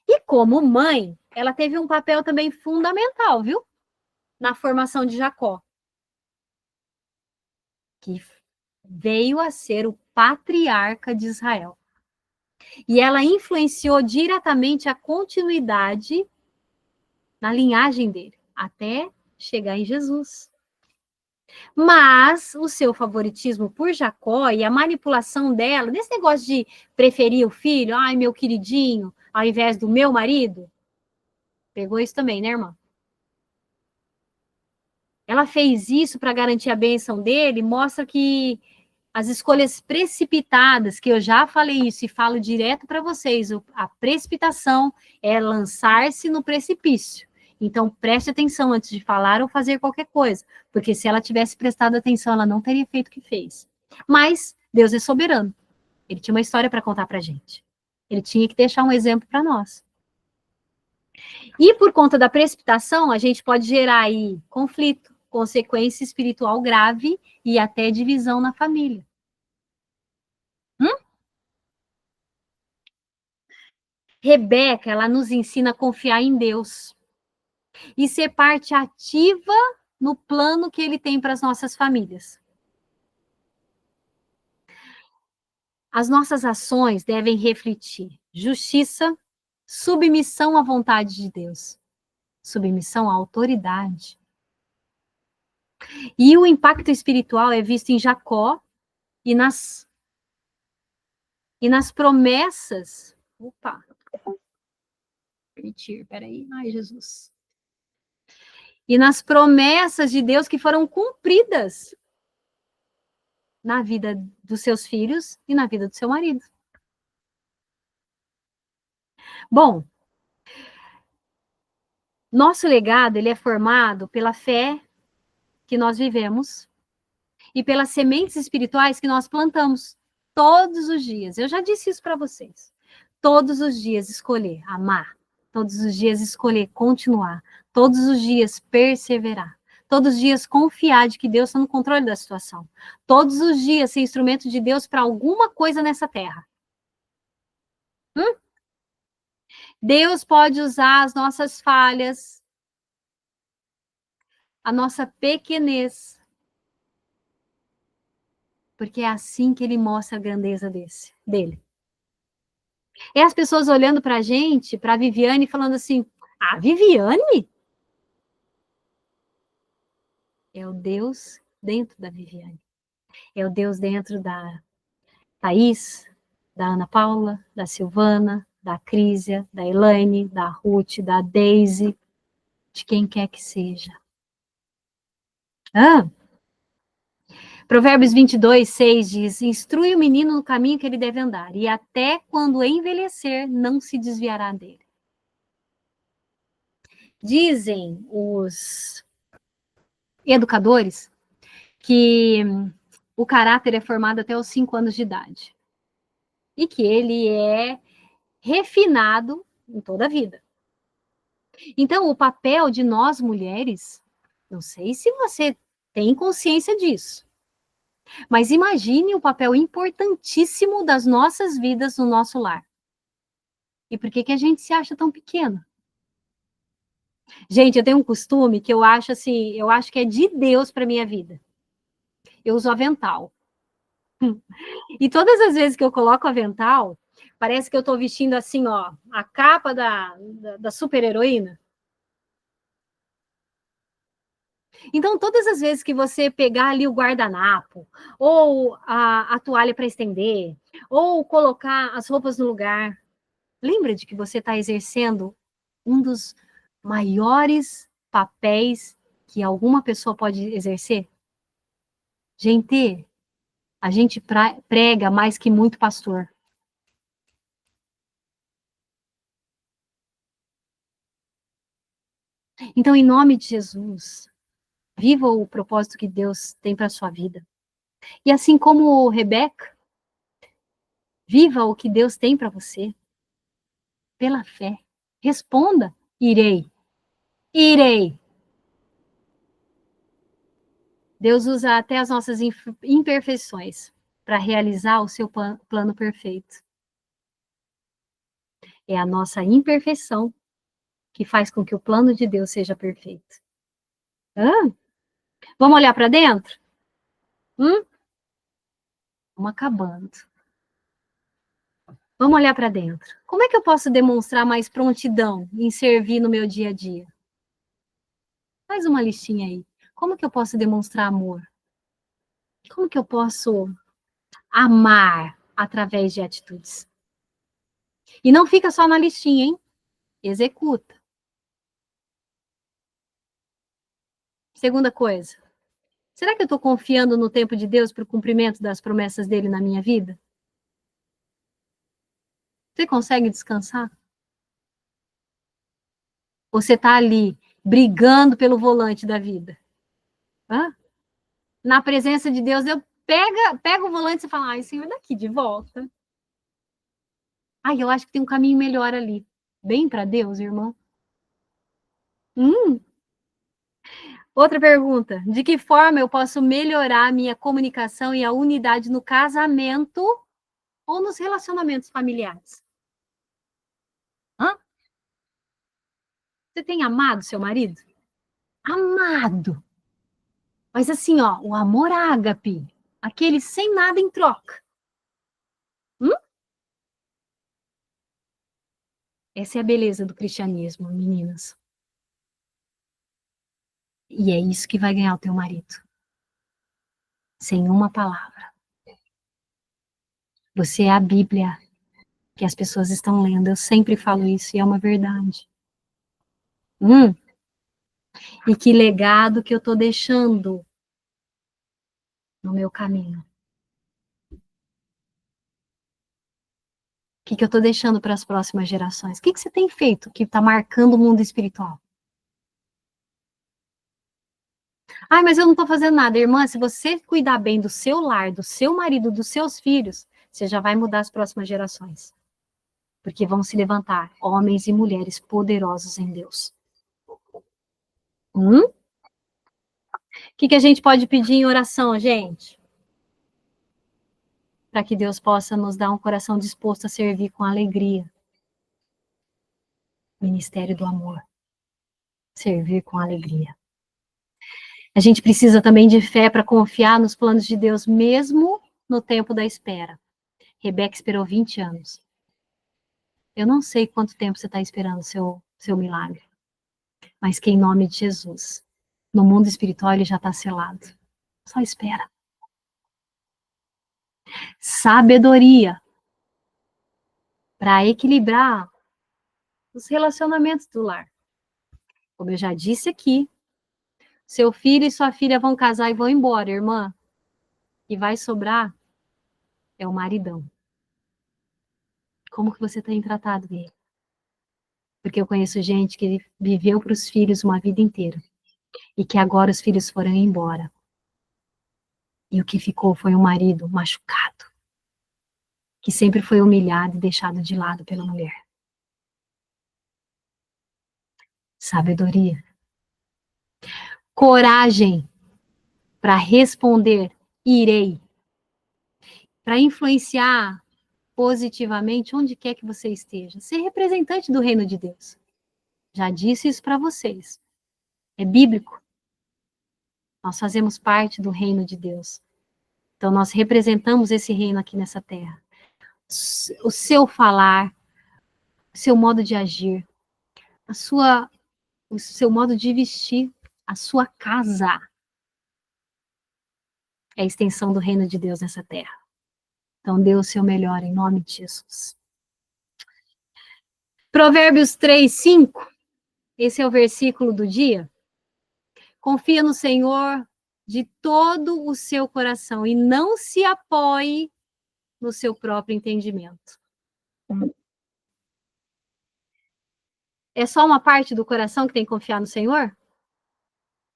E como mãe, ela teve um papel também fundamental, viu? Na formação de Jacó. Que veio a ser o patriarca de Israel. E ela influenciou diretamente a continuidade na linhagem dele, até chegar em Jesus. Mas o seu favoritismo por Jacó e a manipulação dela, nesse negócio de preferir o filho, ai, meu queridinho, ao invés do meu marido, pegou isso também, né, irmã? Ela fez isso para garantir a bênção dele, mostra que as escolhas precipitadas, que eu já falei isso e falo direto para vocês, a precipitação é lançar-se no precipício. Então, preste atenção antes de falar ou fazer qualquer coisa, porque se ela tivesse prestado atenção, ela não teria feito o que fez. Mas Deus é soberano. Ele tinha uma história para contar para a gente. Ele tinha que deixar um exemplo para nós. E por conta da precipitação, a gente pode gerar aí conflito, consequência espiritual grave e até divisão na família. Rebeca, ela nos ensina a confiar em Deus e ser parte ativa no plano que ele tem para as nossas famílias. As nossas ações devem refletir justiça, submissão à vontade de Deus, submissão à autoridade. E o impacto espiritual é visto em Jacó e nas promessas. Opa! Permitir, peraí. Ai, Jesus. E nas promessas de Deus que foram cumpridas na vida dos seus filhos e na vida do seu marido. Bom, nosso legado ele é formado pela fé que nós vivemos e pelas sementes espirituais que nós plantamos todos os dias. Eu já disse isso para vocês. Todos os dias escolher amar, todos os dias escolher continuar, todos os dias perseverar, todos os dias confiar de que Deus está no controle da situação, todos os dias ser instrumento de Deus para alguma coisa nessa terra. Deus pode usar as nossas falhas, a nossa pequenez, porque é assim que ele mostra a grandeza dele. É as pessoas olhando para a gente, para a Viviane, falando assim, a Viviane? É o Deus dentro da Viviane. É o Deus dentro da Thaís, da Ana Paula, da Silvana, da Crísia, da Elaine, da Ruth, da Daisy, de quem quer que seja. Provérbios 22, 6 diz, instrui o menino no caminho que ele deve andar, e até quando envelhecer, não se desviará dele. Dizem os educadores que o caráter é formado até os 5 anos de idade. E que ele é refinado em toda a vida. Então, o papel de nós mulheres, não sei se você tem consciência disso, Mas imagine o papel importantíssimo das nossas vidas no nosso lar. E por que que a gente se acha tão pequeno? Gente, eu tenho um costume que eu acho assim, eu acho que é de Deus para minha vida. Eu uso avental. E todas as vezes que eu coloco avental, parece que eu estou vestindo assim, ó, a capa da super-heroína. Então, todas as vezes que você pegar ali o guardanapo, ou a toalha para estender, ou colocar as roupas no lugar, lembra de que você está exercendo um dos maiores papéis que alguma pessoa pode exercer? Gente, a gente prega mais que muito pastor. Então, em nome de Jesus, viva o propósito que Deus tem para a sua vida. E assim como Rebeca, viva o que Deus tem para você, pela fé. Responda: irei, irei. Deus usa até as nossas imperfeições para realizar o seu plano perfeito. É a nossa imperfeição que faz com que o plano de Deus seja perfeito. Hã? Vamos olhar para dentro? Hum? Vamos acabando. Vamos olhar para dentro. Como é que eu posso demonstrar mais prontidão em servir no meu dia a dia? Faz uma listinha aí. Como que eu posso demonstrar amor? Como que eu posso amar através de atitudes? E não fica só na listinha, hein? Executa. Segunda coisa, será que eu estou confiando no tempo de Deus para o cumprimento das promessas dele na minha vida? Você consegue descansar? Ou você está ali brigando pelo volante da vida? Hã? Na presença de Deus, eu pega o volante e fala, ai, Senhor, daqui de volta. Ai, eu acho que tem um caminho melhor ali. Bem para Deus, irmão. Hum. Outra pergunta. De que forma eu posso melhorar a minha comunicação e a unidade no casamento ou nos relacionamentos familiares? Hã? Você tem amado seu marido? Amado. Mas assim, ó, o amor ágape, aquele sem nada em troca. Hum? Essa é a beleza do cristianismo, meninas. E é isso que vai ganhar o teu marido. Sem uma palavra. Você é a Bíblia que as pessoas estão lendo. Eu sempre falo isso e é uma verdade. E que legado que eu estou deixando no meu caminho. O que eu estou deixando para as próximas gerações? O que você tem feito que está marcando o mundo espiritual? Ai, mas eu não estou fazendo nada. Irmã, se você cuidar bem do seu lar, do seu marido, dos seus filhos, você já vai mudar as próximas gerações. Porque vão se levantar homens e mulheres poderosos em Deus. O que a gente pode pedir em oração, gente? Para que Deus possa nos dar um coração disposto a servir com alegria. Ministério do amor. Servir com alegria. A gente precisa também de fé para confiar nos planos de Deus, mesmo no tempo da espera. Rebeca esperou 20 anos. Eu não sei quanto tempo você está esperando o seu milagre, mas que em nome de Jesus, no mundo espiritual ele já está selado. Só espera. Sabedoria para equilibrar os relacionamentos do lar. Como eu já disse aqui, seu filho e sua filha vão casar e vão embora, irmã. E vai sobrar é o maridão. Como que você tem tratado ele? Porque eu conheço gente que viveu para os filhos uma vida inteira e que agora os filhos foram embora. E o que ficou foi um marido machucado, que sempre foi humilhado e deixado de lado pela mulher. Sabedoria. Coragem para responder irei. Para influenciar positivamente onde quer que você esteja. Ser representante do reino de Deus. Já disse isso para vocês. É bíblico. Nós fazemos parte do reino de Deus. Então, nós representamos esse reino aqui nessa terra. O seu falar, o seu modo de agir, o seu modo de vestir, a sua casa é a extensão do reino de Deus nessa terra. Então, dê o seu melhor em nome de Jesus. Provérbios 3, 5. Esse é o versículo do dia. Confia no Senhor de todo o seu coração e não se apoie no seu próprio entendimento. É só uma parte do coração que tem que confiar no Senhor?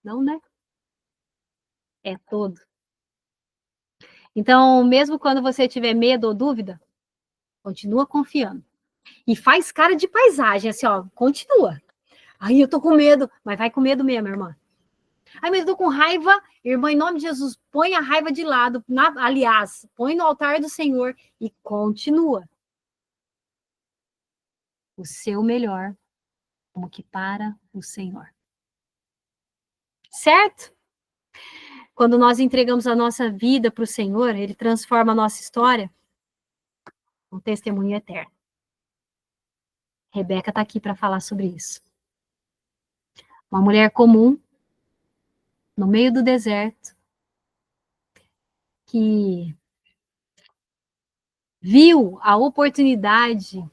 Não, né? É todo. Então, mesmo quando você tiver medo ou dúvida, continua confiando. E faz cara de paisagem, assim, ó, continua. Aí eu tô com medo, mas vai com medo mesmo, irmã. Ai, mas eu tô com raiva, irmã, em nome de Jesus, põe a raiva de lado, aliás, põe no altar do Senhor e continua. O seu melhor, como que para o Senhor. Certo? Quando nós entregamos a nossa vida para o Senhor, Ele transforma a nossa história um testemunho eterno. Rebeca está aqui para falar sobre isso. Uma mulher comum, no meio do deserto, que viu a oportunidade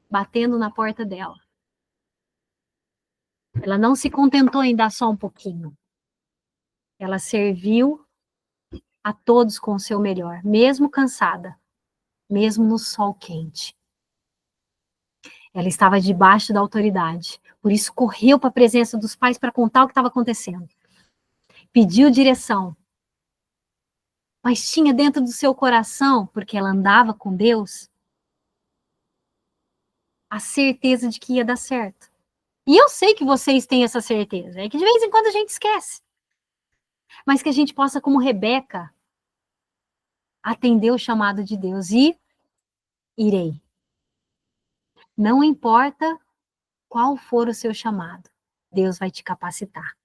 batendo na porta dela. Ela não se contentou em dar só um pouquinho. Ela serviu a todos com o seu melhor, mesmo cansada, mesmo no sol quente. Ela estava debaixo da autoridade, por isso correu para a presença dos pais para contar o que estava acontecendo. Pediu direção, mas tinha dentro do seu coração, porque ela andava com Deus, a certeza de que ia dar certo. E eu sei que vocês têm essa certeza, é que de vez em quando a gente esquece. Mas que a gente possa, como Rebeca, atender o chamado de Deus e irei. Não importa qual for o seu chamado, Deus vai te capacitar.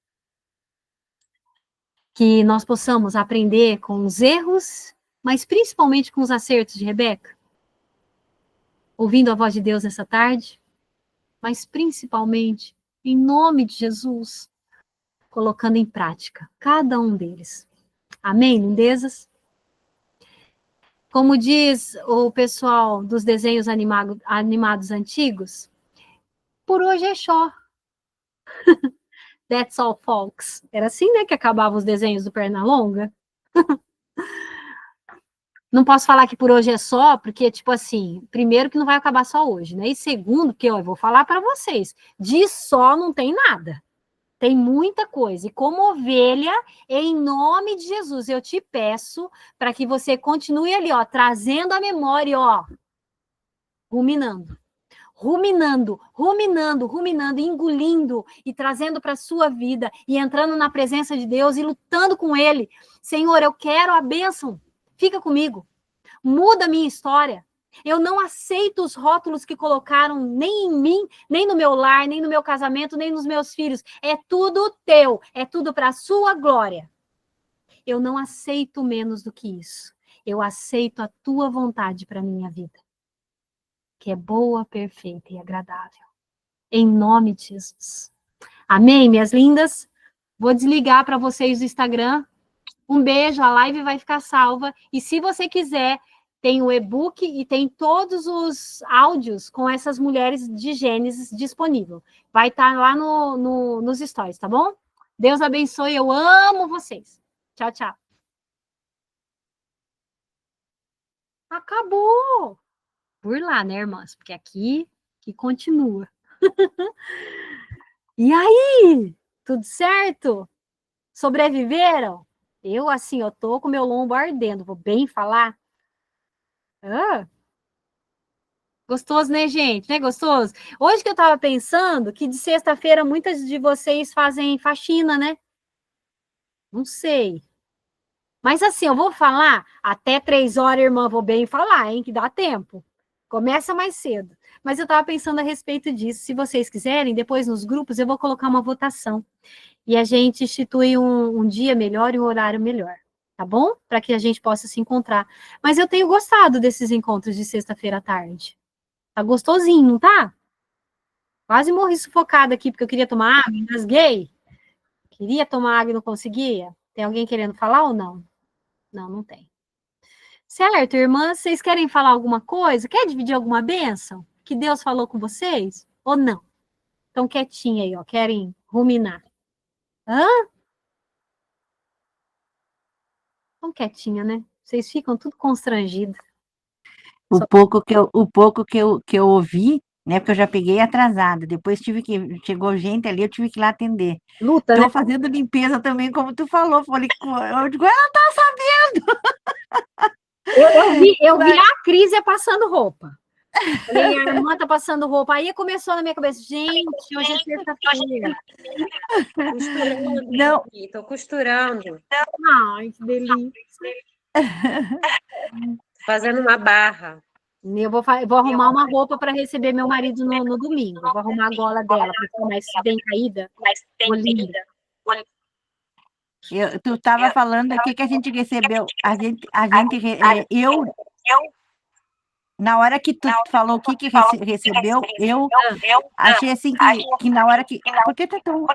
Que nós possamos aprender com os erros, mas principalmente com os acertos de Rebeca. Ouvindo a voz de Deus nessa tarde, mas principalmente, em nome de Jesus, colocando em prática cada um deles. Amém, lindezas? Como diz o pessoal dos desenhos animados antigos, por hoje é só. That's all, folks. Era assim, né, que acabavam os desenhos do Pernalonga. Não posso falar que por hoje é só, porque, tipo assim, primeiro que não vai acabar só hoje, né? E segundo, que eu vou falar para vocês, de só não tem nada. Tem muita coisa. E como ovelha, em nome de Jesus, eu te peço para que você continue ali, ó, trazendo a memória, ó, ruminando. Ruminando, ruminando, ruminando, engolindo e trazendo para a sua vida e entrando na presença de Deus e lutando com Ele. Senhor, eu quero a bênção. Fica comigo. Muda a minha história. Eu não aceito os rótulos que colocaram nem em mim, nem no meu lar, nem no meu casamento, nem nos meus filhos. É tudo teu, é tudo para a sua glória. Eu não aceito menos do que isso. Eu aceito a tua vontade para a minha vida, que é boa, perfeita e agradável. Em nome de Jesus. Amém, minhas lindas? Vou desligar para vocês do Instagram. Um beijo, a live vai ficar salva. E se você quiser, tem o e-book e tem todos os áudios com essas mulheres de Gênesis disponível. Vai estar lá nos stories, tá bom? Deus abençoe, eu amo vocês. Tchau, tchau. Acabou! Por lá, né, irmãs? Porque aqui que continua. E aí? Tudo certo? Sobreviveram? Eu, assim, eu tô com meu lombo ardendo, vou bem falar. Ah, gostoso, né, gente? Não é gostoso? Hoje que eu tava pensando que de sexta-feira muitas de vocês fazem faxina, né? Não sei. Mas assim, eu vou falar até 3 horas, irmã, vou bem falar, hein, que dá tempo. Começa mais cedo. Mas eu estava pensando a respeito disso. Se vocês quiserem, depois nos grupos eu vou colocar uma votação. E a gente institui um dia melhor e um horário melhor. Tá bom? Para que a gente possa se encontrar. Mas eu tenho gostado desses encontros de sexta-feira à tarde. Tá gostosinho, não tá? Quase morri sufocada aqui, porque eu queria tomar água, engasguei. Queria tomar água e não conseguia. Tem alguém querendo falar ou não? Não, não tem. Certo, irmãs, vocês querem falar alguma coisa? Quer dividir alguma bênção? Que Deus falou com vocês? Ou não? Estão quietinha aí, ó, querem ruminar. Hã? Estão quietinha, né? Vocês ficam tudo constrangidos. O pouco que eu ouvi, né? Porque eu já peguei atrasada. Depois chegou gente ali, eu tive que ir lá atender. Luta, né? Tô fazendo limpeza também, como tu falou. Falei, eu digo, ela tá sabendo. Eu vi a Cris passando roupa. Falei, a irmã tá passando roupa. Aí começou na minha cabeça, gente, hoje é sexta-feira. Não, Tô costurando, Ai, que delícia. fazendo uma barra. Eu vou arrumar uma roupa para receber meu marido no domingo. Vou arrumar a gola dela para ficar mais bem caída. Linda. tu estava falando aqui que a gente recebeu. Na hora que tu falou o que recebeu, eu achei assim que na hora que. Por que tá tão.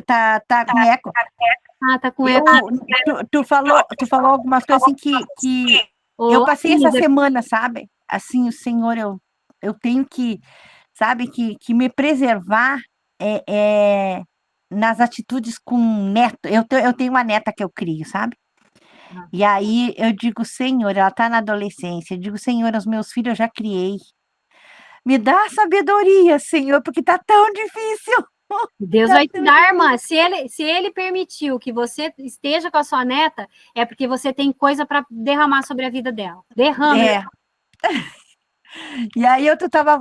Tá com eco? Ah, tá com eco. Tu falou algumas coisas assim que eu passei essa semana, sabe? Assim, o Senhor, eu tenho que, sabe, que me preservar nas atitudes com neto. Eu tenho uma neta que eu crio, sabe? E aí eu digo, Senhor, ela tá na adolescência. Eu digo, Senhor, os meus filhos eu já criei. Me dá sabedoria, Senhor, porque tá tão difícil. Deus vai te dar, irmã. Se ele permitiu que você esteja com a sua neta, é porque você tem coisa para derramar sobre a vida dela. Derrama. E aí tu tava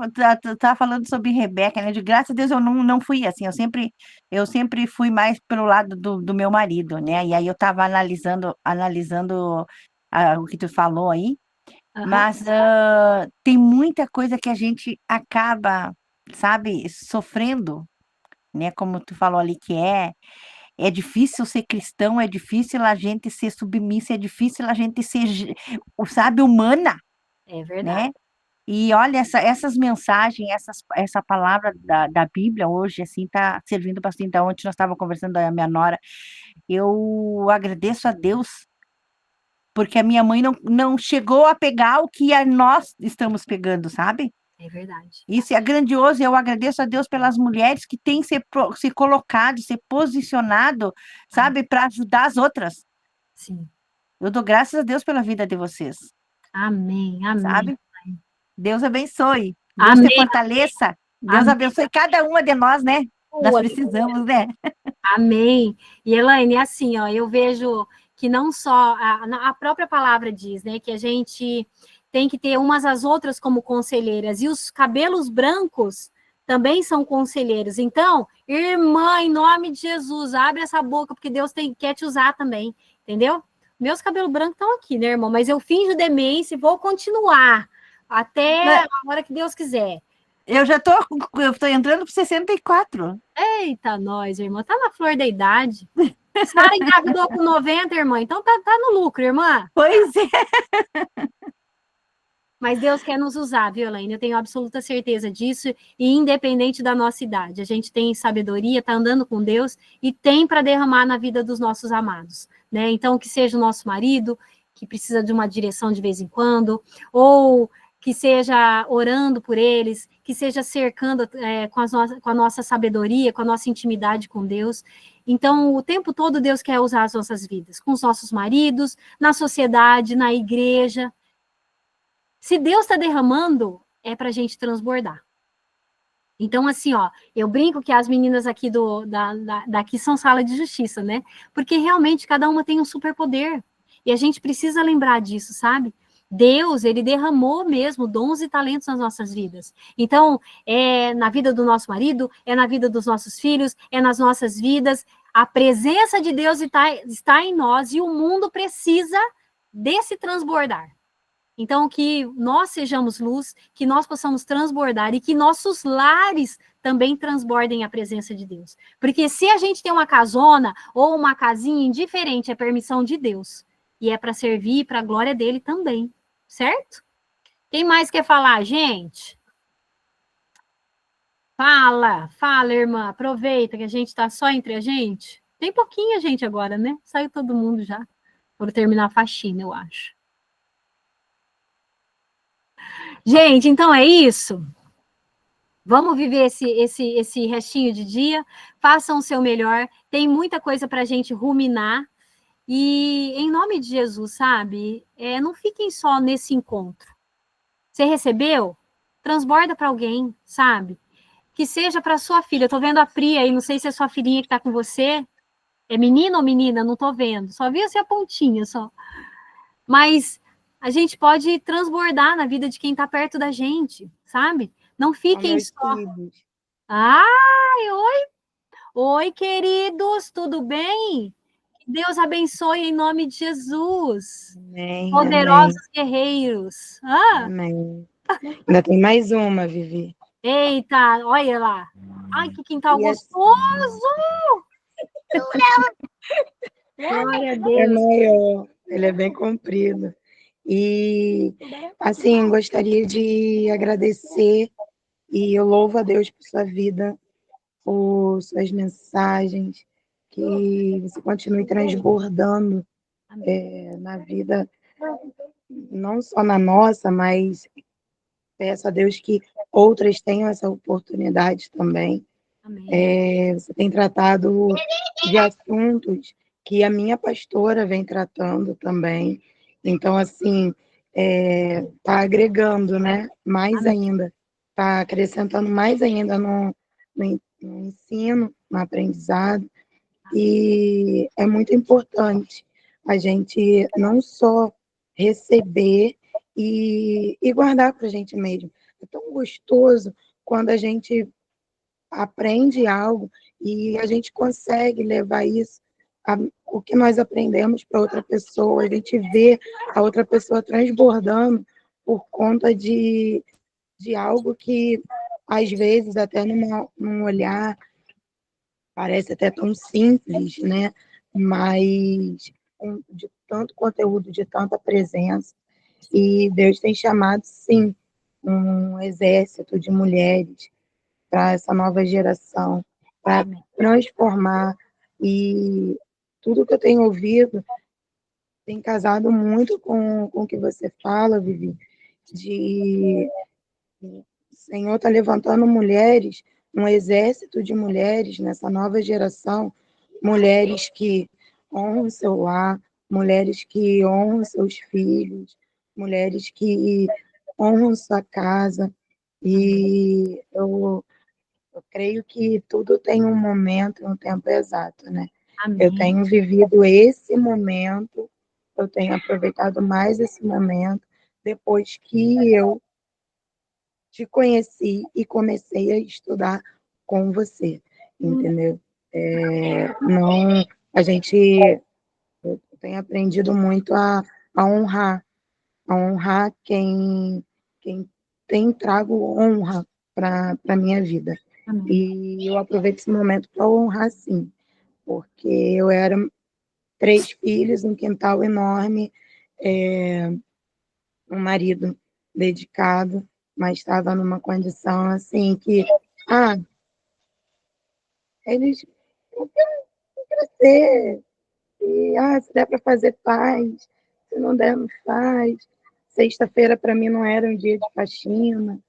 falando sobre Rebeca, né? De graças a Deus eu não fui assim, eu sempre fui mais pelo lado do meu marido, né? E aí eu tava analisando o que tu falou aí, mas tem muita coisa que a gente acaba, sabe, sofrendo, né? Como tu falou ali que é difícil ser cristão, é difícil a gente ser submissa, é difícil a gente ser, sabe, humana, É verdade. né? E olha, essas mensagens, essa palavra da Bíblia hoje, assim, tá servindo bastante. Então, ontem nós estávamos conversando da minha nora, eu agradeço a Deus, porque a minha mãe não chegou a pegar o que nós estamos pegando, sabe? É verdade. Isso é grandioso, eu agradeço a Deus pelas mulheres que têm se colocado, se posicionado, sabe, para ajudar as outras. Sim. Eu dou graças a Deus pela vida de vocês, Amém, amém. sabe? Deus abençoe, Deus Amém. te fortaleça, Deus Amém. abençoe cada uma de nós, né? Nós precisamos, né? Amém. E Elaine, assim, ó, eu vejo que não só a própria palavra diz, né, que a gente tem que ter umas às outras como conselheiras, e os cabelos brancos também são conselheiros. Então, irmã, em nome de Jesus, abre essa boca, porque Deus quer te usar também, entendeu? Meus cabelos brancos estão aqui, né, irmão? Mas eu finjo demência e vou continuar até a hora que Deus quiser. Eu tô entrando para 64. Eita, nós, irmã, tá na flor da idade. Sara engravidou com 90, irmã, então tá no lucro, irmã. Pois é. Mas Deus quer nos usar, viu, Elaine? Eu tenho absoluta certeza disso, e independente da nossa idade, a gente tem sabedoria, tá andando com Deus e tem para derramar na vida dos nossos amados, né? Então, que seja o nosso marido, que precisa de uma direção de vez em quando, ou que seja orando por eles, que seja cercando com a nossa sabedoria, com a nossa intimidade com Deus. Então, o tempo todo Deus quer usar as nossas vidas, com os nossos maridos, na sociedade, na igreja. Se Deus está derramando, é para a gente transbordar. Então, assim, ó, eu brinco que as meninas aqui daqui são sala de justiça, né? Porque realmente cada uma tem um superpoder. E a gente precisa lembrar disso, sabe? Deus, ele derramou mesmo dons e talentos nas nossas vidas. Então, é na vida do nosso marido, é na vida dos nossos filhos, é nas nossas vidas. A presença de Deus está em nós e o mundo precisa desse transbordar. Então, que nós sejamos luz, que nós possamos transbordar e que nossos lares também transbordem a presença de Deus. Porque se a gente tem uma casona ou uma casinha indiferente, é permissão de Deus. E é para servir para a glória dele também, certo? Quem mais quer falar, gente? Fala, irmã. Aproveita que a gente está só entre a gente. Tem pouquinha gente agora, né? Saiu todo mundo já. Vou terminar a faxina, eu acho. Gente, então é isso. Vamos viver esse restinho de dia. Façam o seu melhor. Tem muita coisa para a gente ruminar. E em nome de Jesus, sabe? Não fiquem só nesse encontro. Você recebeu? Transborda para alguém, sabe? Que seja para sua filha. Eu tô vendo a Pri aí, não sei se é sua filhinha que está com você. É menino ou menina? Não tô vendo. Só vi assim a pontinha, só. Mas a gente pode transbordar na vida de quem está perto da gente, sabe? Não fiquem só. Filhos. Ai, oi, queridos, tudo bem? Que Deus abençoe em nome de Jesus. Amém, Poderosos guerreiros. amém. Ainda tem mais uma, Vivi. Eita, olha lá. Ai, que quintal E assim, gostoso! Glória a é Deus. maior, ele é bem comprido. E, assim, gostaria de agradecer e eu louvo a Deus por sua vida, por suas mensagens, que você continue transbordando na vida, não só na nossa, mas peço a Deus que outras tenham essa oportunidade também. Amém. Você tem tratado de assuntos que a minha pastora vem tratando também. Então, assim, está agregando, né? Mais Amém. ainda, está acrescentando mais ainda no ensino, no aprendizado. E é muito importante a gente não só receber e guardar para a gente mesmo. É tão gostoso quando a gente aprende algo e a gente consegue levar isso, o que nós aprendemos para outra pessoa, a gente vê a outra pessoa transbordando por conta de algo que, às vezes, até num olhar, parece até tão simples, né? Mas de tanto conteúdo, de tanta presença. E Deus tem chamado, sim, um exército de mulheres para essa nova geração, para transformar. E tudo que eu tenho ouvido tem casado muito com o que você fala, Vivi, de o Senhor está levantando mulheres, um exército de mulheres nessa nova geração, mulheres que honram seu lar, mulheres que honram seus filhos, mulheres que honram sua casa. E eu creio que tudo tem um momento e um tempo exato, né? Eu Amém. tenho vivido esse momento, eu tenho aproveitado mais esse momento depois que eu te conheci e comecei a estudar com você, entendeu? Não, a gente tem aprendido muito a honrar quem tem trago honra para a minha vida. Amém. E eu aproveito esse momento para honrar, sim, porque eu era 3 filhos, um quintal enorme, um marido dedicado, mas estava numa condição assim que, eles não querem crescer, e se der para fazer, faz, se não der, não faz. Sexta-feira para mim não era um dia de faxina,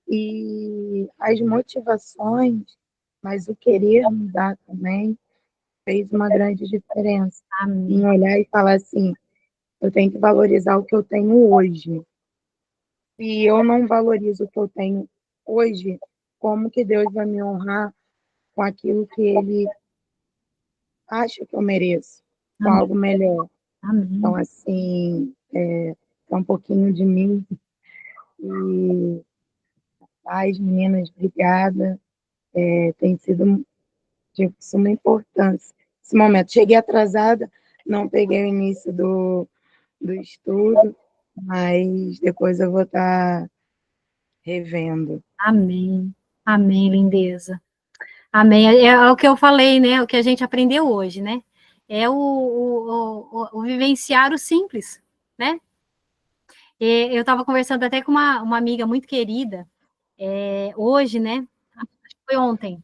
e as motivações, mas o querer mudar também fez uma grande diferença. Amém. Em olhar e falar assim, eu tenho que valorizar o que eu tenho hoje. Se eu não valorizo o que eu tenho hoje, como que Deus vai me honrar com aquilo que Ele acha que eu mereço, com Amém. algo melhor? Amém. Então, assim, um pouquinho de mim. E paz, meninas, obrigada. Tem sido de suma importância esse momento. Cheguei atrasada, não peguei o início do estudo, mas depois eu vou estar revendo. Amém. Amém, lindeza. Amém. É o que eu falei, né? O que a gente aprendeu hoje, né? É o vivenciar o simples, né? E eu estava conversando até com uma amiga muito querida, hoje, né? Foi ontem.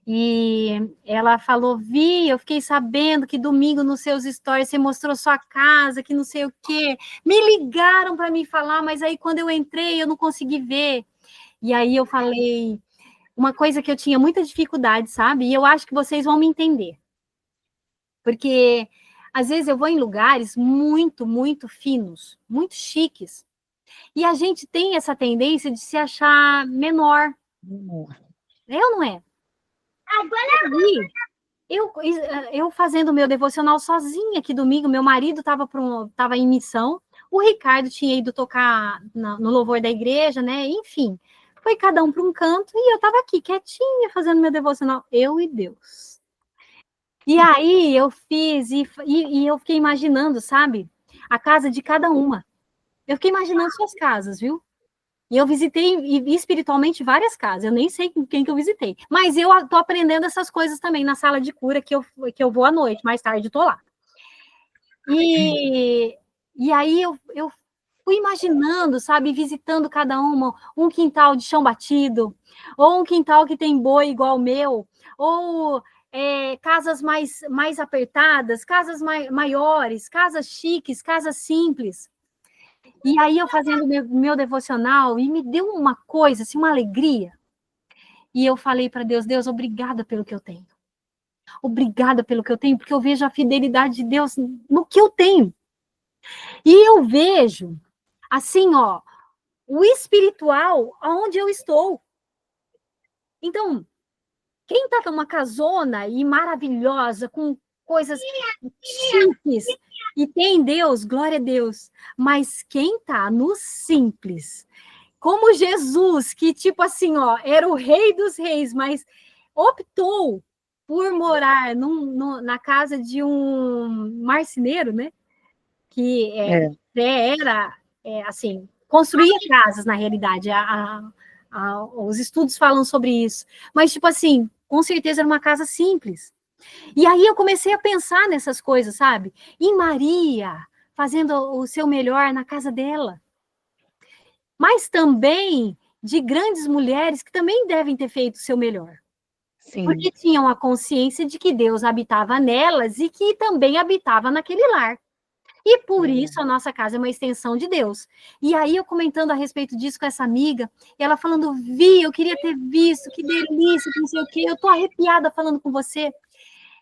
E ela falou, Vi, eu fiquei sabendo que domingo nos seus stories você mostrou sua casa, que não sei o quê. Me ligaram para me falar, mas aí quando eu entrei eu não consegui ver. E aí eu falei uma coisa que eu tinha muita dificuldade, sabe? E eu acho que vocês vão me entender. Porque às vezes eu vou em lugares muito, muito finos, muito chiques. E a gente tem essa tendência de se achar menor. É ou não é? Agora eu fazendo o meu devocional sozinha aqui domingo, meu marido estava em missão, o Ricardo tinha ido tocar no louvor da igreja, né? Enfim, foi cada um para um canto e eu estava aqui quietinha fazendo meu devocional, eu e Deus. E aí eu fiz e eu fiquei imaginando, sabe? A casa de cada uma. Eu fiquei imaginando suas casas, viu? E eu visitei espiritualmente várias casas. Eu nem sei quem que eu visitei. Mas eu tô aprendendo essas coisas também na sala de cura que eu vou à noite. Mais tarde tô lá. E aí eu fui imaginando, sabe? Visitando cada uma. Um quintal de chão batido. Ou um quintal que tem boi igual o meu. Ou casas mais apertadas. Casas maiores. Casas chiques. Casas simples. E aí eu fazendo meu devocional, e me deu uma coisa, assim, uma alegria. E eu falei para Deus, Deus, obrigada pelo que eu tenho. Obrigada pelo que eu tenho, porque eu vejo a fidelidade de Deus no que eu tenho. E eu vejo, assim, ó, o espiritual aonde eu estou. Então, quem está numa casona e maravilhosa, com coisas chiques, e tem Deus, glória a Deus. Mas quem está no simples, como Jesus, que tipo assim, ó, era o rei dos reis, mas optou por morar na casa de um marceneiro, né? Que era, assim, construía casas, na realidade. Os estudos falam sobre isso. Mas, tipo assim, com certeza era uma casa simples. E aí eu comecei a pensar nessas coisas, sabe? E Maria, fazendo o seu melhor na casa dela. Mas também de grandes mulheres que também devem ter feito o seu melhor. Sim. Porque tinham a consciência de que Deus habitava nelas e que também habitava naquele lar. E por isso a nossa casa é uma extensão de Deus. E aí eu comentando a respeito disso com essa amiga, ela falando, Vi, eu queria ter visto, que delícia, que não sei o quê, eu tô arrepiada falando com você.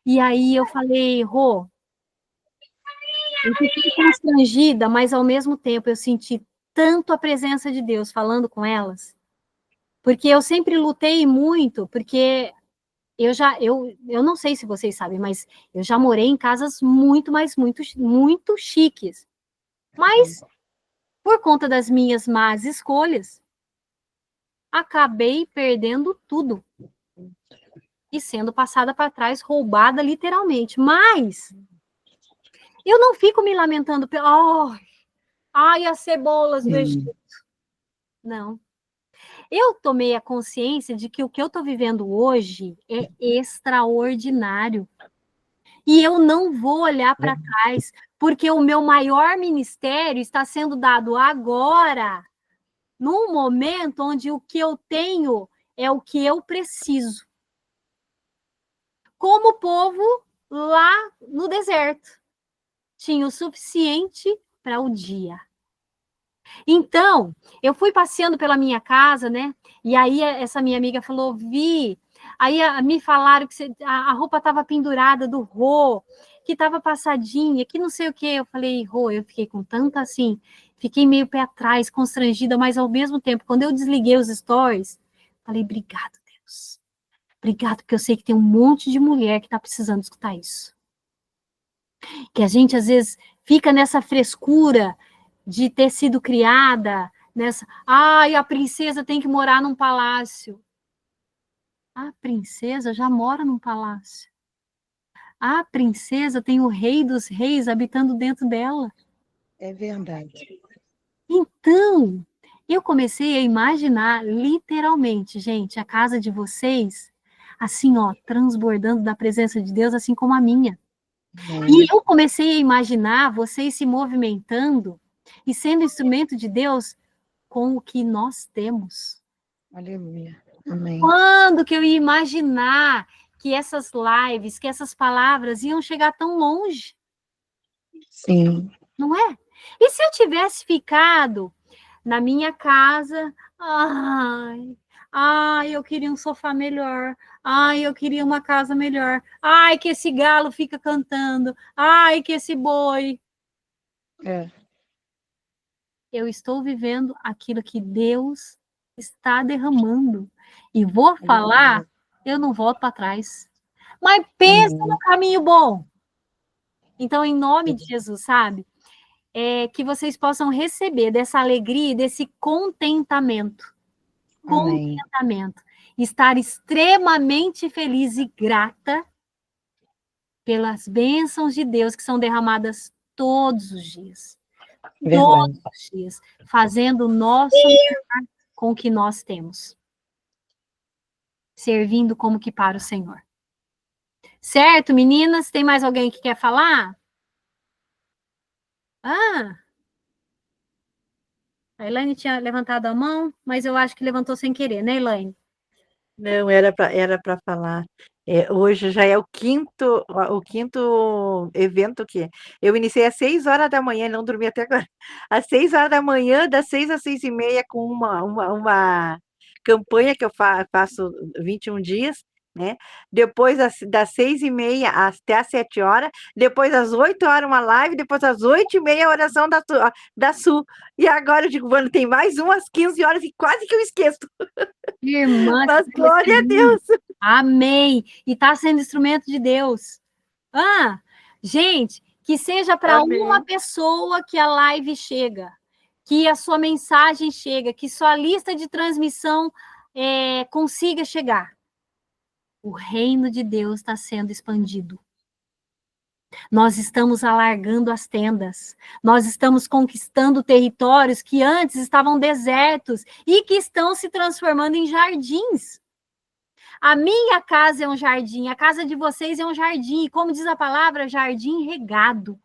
E aí eu falei, Rô, eu fiquei constrangida, mas ao mesmo tempo eu senti tanto a presença de Deus falando com elas, porque eu sempre lutei muito, porque eu não sei se vocês sabem, mas eu já morei em casas muito, mas muito chiques. Mas, por conta das minhas más escolhas, acabei perdendo tudo. E sendo passada para trás, roubada literalmente. Mas, eu não fico me lamentando ai, as cebolas do Egito. Não. Eu tomei a consciência de que o que eu estou vivendo hoje é extraordinário. E eu não vou olhar para trás, porque o meu maior ministério está sendo dado agora, num momento onde o que eu tenho é o que eu preciso. Como o povo lá no deserto tinha o suficiente para o dia. Então, eu fui passeando pela minha casa, né? E aí essa minha amiga falou, Vi, aí me falaram que a roupa estava pendurada do Rô, que estava passadinha, que não sei o quê. Eu falei, Rô, eu fiquei com tanta assim, fiquei meio pé atrás, constrangida, mas ao mesmo tempo, quando eu desliguei os stories, falei, obrigado, Deus. Obrigado, porque eu sei que tem um monte de mulher que está precisando escutar isso. Que a gente, às vezes, fica nessa frescura de ter sido criada nessa... Ai, a princesa tem que morar num palácio. A princesa já mora num palácio. A princesa tem o rei dos reis habitando dentro dela. É verdade. Então, eu comecei a imaginar, literalmente, gente, a casa de vocês, assim, ó, transbordando da presença de Deus, assim como a minha. E eu comecei a imaginar vocês se movimentando e sendo instrumento de Deus com o que nós temos. Aleluia. Amém. Quando que eu ia imaginar que essas lives, que essas palavras iam chegar tão longe? Sim. Não é? E se eu tivesse ficado na minha casa, eu queria um sofá melhor, eu queria uma casa melhor, que esse galo fica cantando, que esse boi. É. Eu estou vivendo aquilo que Deus está derramando. E vou falar, eu não volto para trás. Mas pensa no caminho bom. Então, em nome de Jesus, sabe? Que vocês possam receber dessa alegria, desse contentamento. Amém. Contentamento. Estar extremamente feliz e grata pelas bênçãos de Deus que são derramadas todos os dias. Verdade. Todos os dias. Fazendo o nosso melhor com o que nós temos. Servindo como que para o Senhor. Certo, meninas? Tem mais alguém que quer falar? A Elaine tinha levantado a mão, mas eu acho que levantou sem querer, né, Elaine? Não, era para falar. Hoje já é o quinto evento que eu iniciei às 6 horas da manhã, não dormi até agora. Às 6 horas da manhã, das 6 às 6h30, com uma campanha que eu faço 21 dias, né? Depois das 6h30 até às 7 horas, depois às 8 horas uma live, depois às 8h30 a oração da Su. E agora eu digo, mano, tem mais umas 15 horas e quase que eu esqueço. Irmã, Mas glória a Deus! Amém! E está sendo instrumento de Deus. Gente, que seja para uma pessoa que a live chega, que a sua mensagem chega, que sua lista de transmissão consiga chegar. O reino de Deus está sendo expandido. Nós estamos alargando as tendas. Nós estamos conquistando territórios que antes estavam desertos e que estão se transformando em jardins. A minha casa é um jardim, a casa de vocês é um jardim. E como diz a palavra, jardim regado.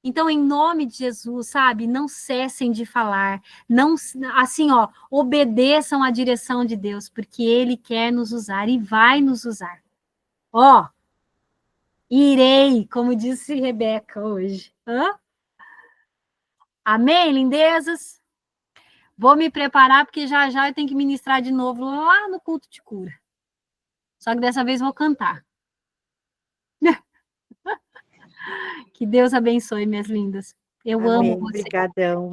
Então, em nome de Jesus, sabe, não cessem de falar, não, assim, obedeçam à direção de Deus, porque Ele quer nos usar e vai nos usar. Irei, como disse Rebeca hoje. Amém, lindezas? Vou me preparar, porque já já eu tenho que ministrar de novo lá no culto de cura. Só que dessa vez vou cantar. Que Deus abençoe, minhas lindas. Eu Amém. amo você. Obrigadão.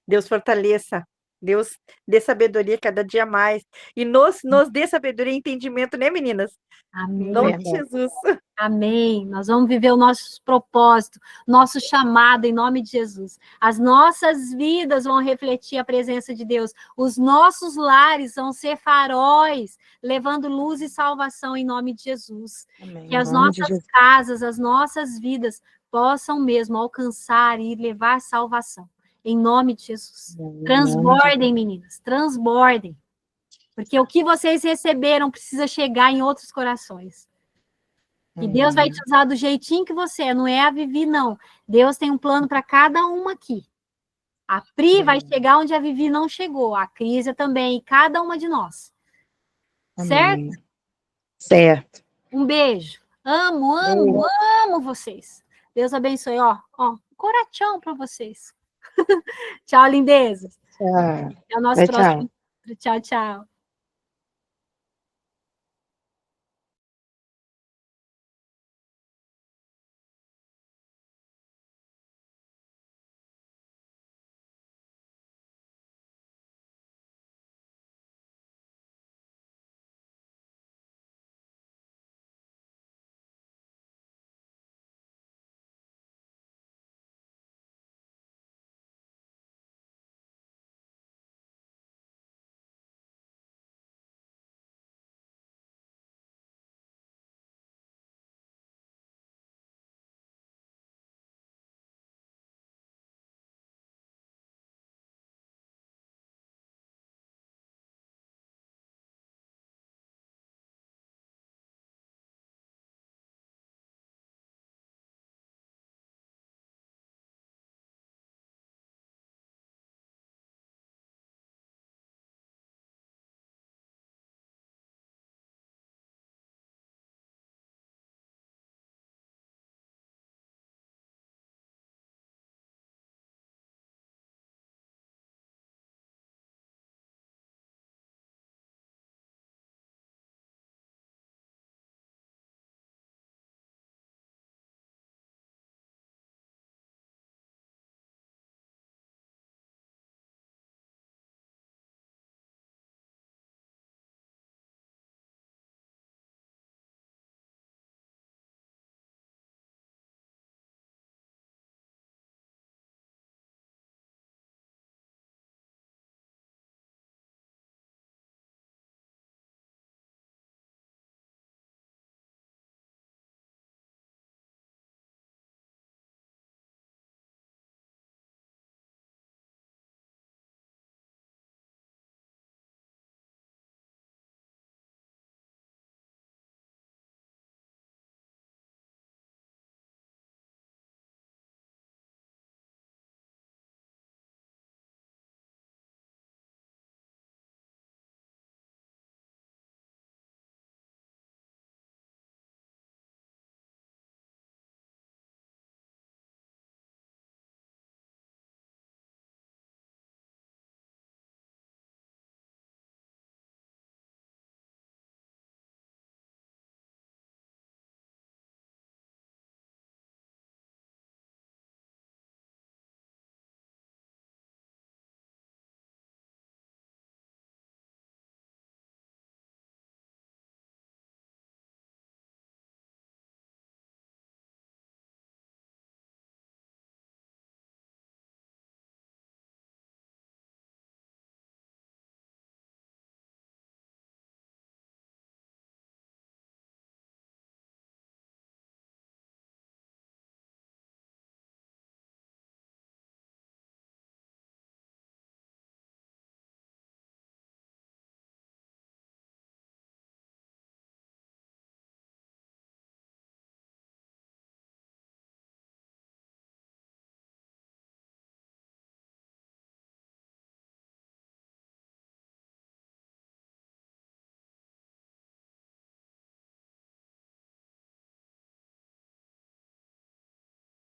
Deus fortaleça. Deus dê sabedoria cada dia mais. E nos dê sabedoria e entendimento, né, meninas? Amém. Em nome de Jesus. Amém. Nós vamos viver o nosso propósito, nosso chamado em nome de Jesus. As nossas vidas vão refletir a presença de Deus. Os nossos lares vão ser faróis, levando luz e salvação em nome de Jesus. Amém. Que as nossas casas, as nossas vidas possam mesmo alcançar e levar salvação. Em nome de Jesus. Transbordem, meninas, transbordem. Porque o que vocês receberam precisa chegar em outros corações. E Deus vai te usar do jeitinho que você é, não é a Vivi, não. Deus tem um plano para cada uma aqui. A Pri vai chegar onde a Vivi não chegou, a Crísia também, e cada uma de nós. Certo? Certo. Um beijo. Amo vocês. Deus abençoe. Coração para vocês. Tchau, lindezas. Tchau. Até o nosso próximo. Tchau, tchau.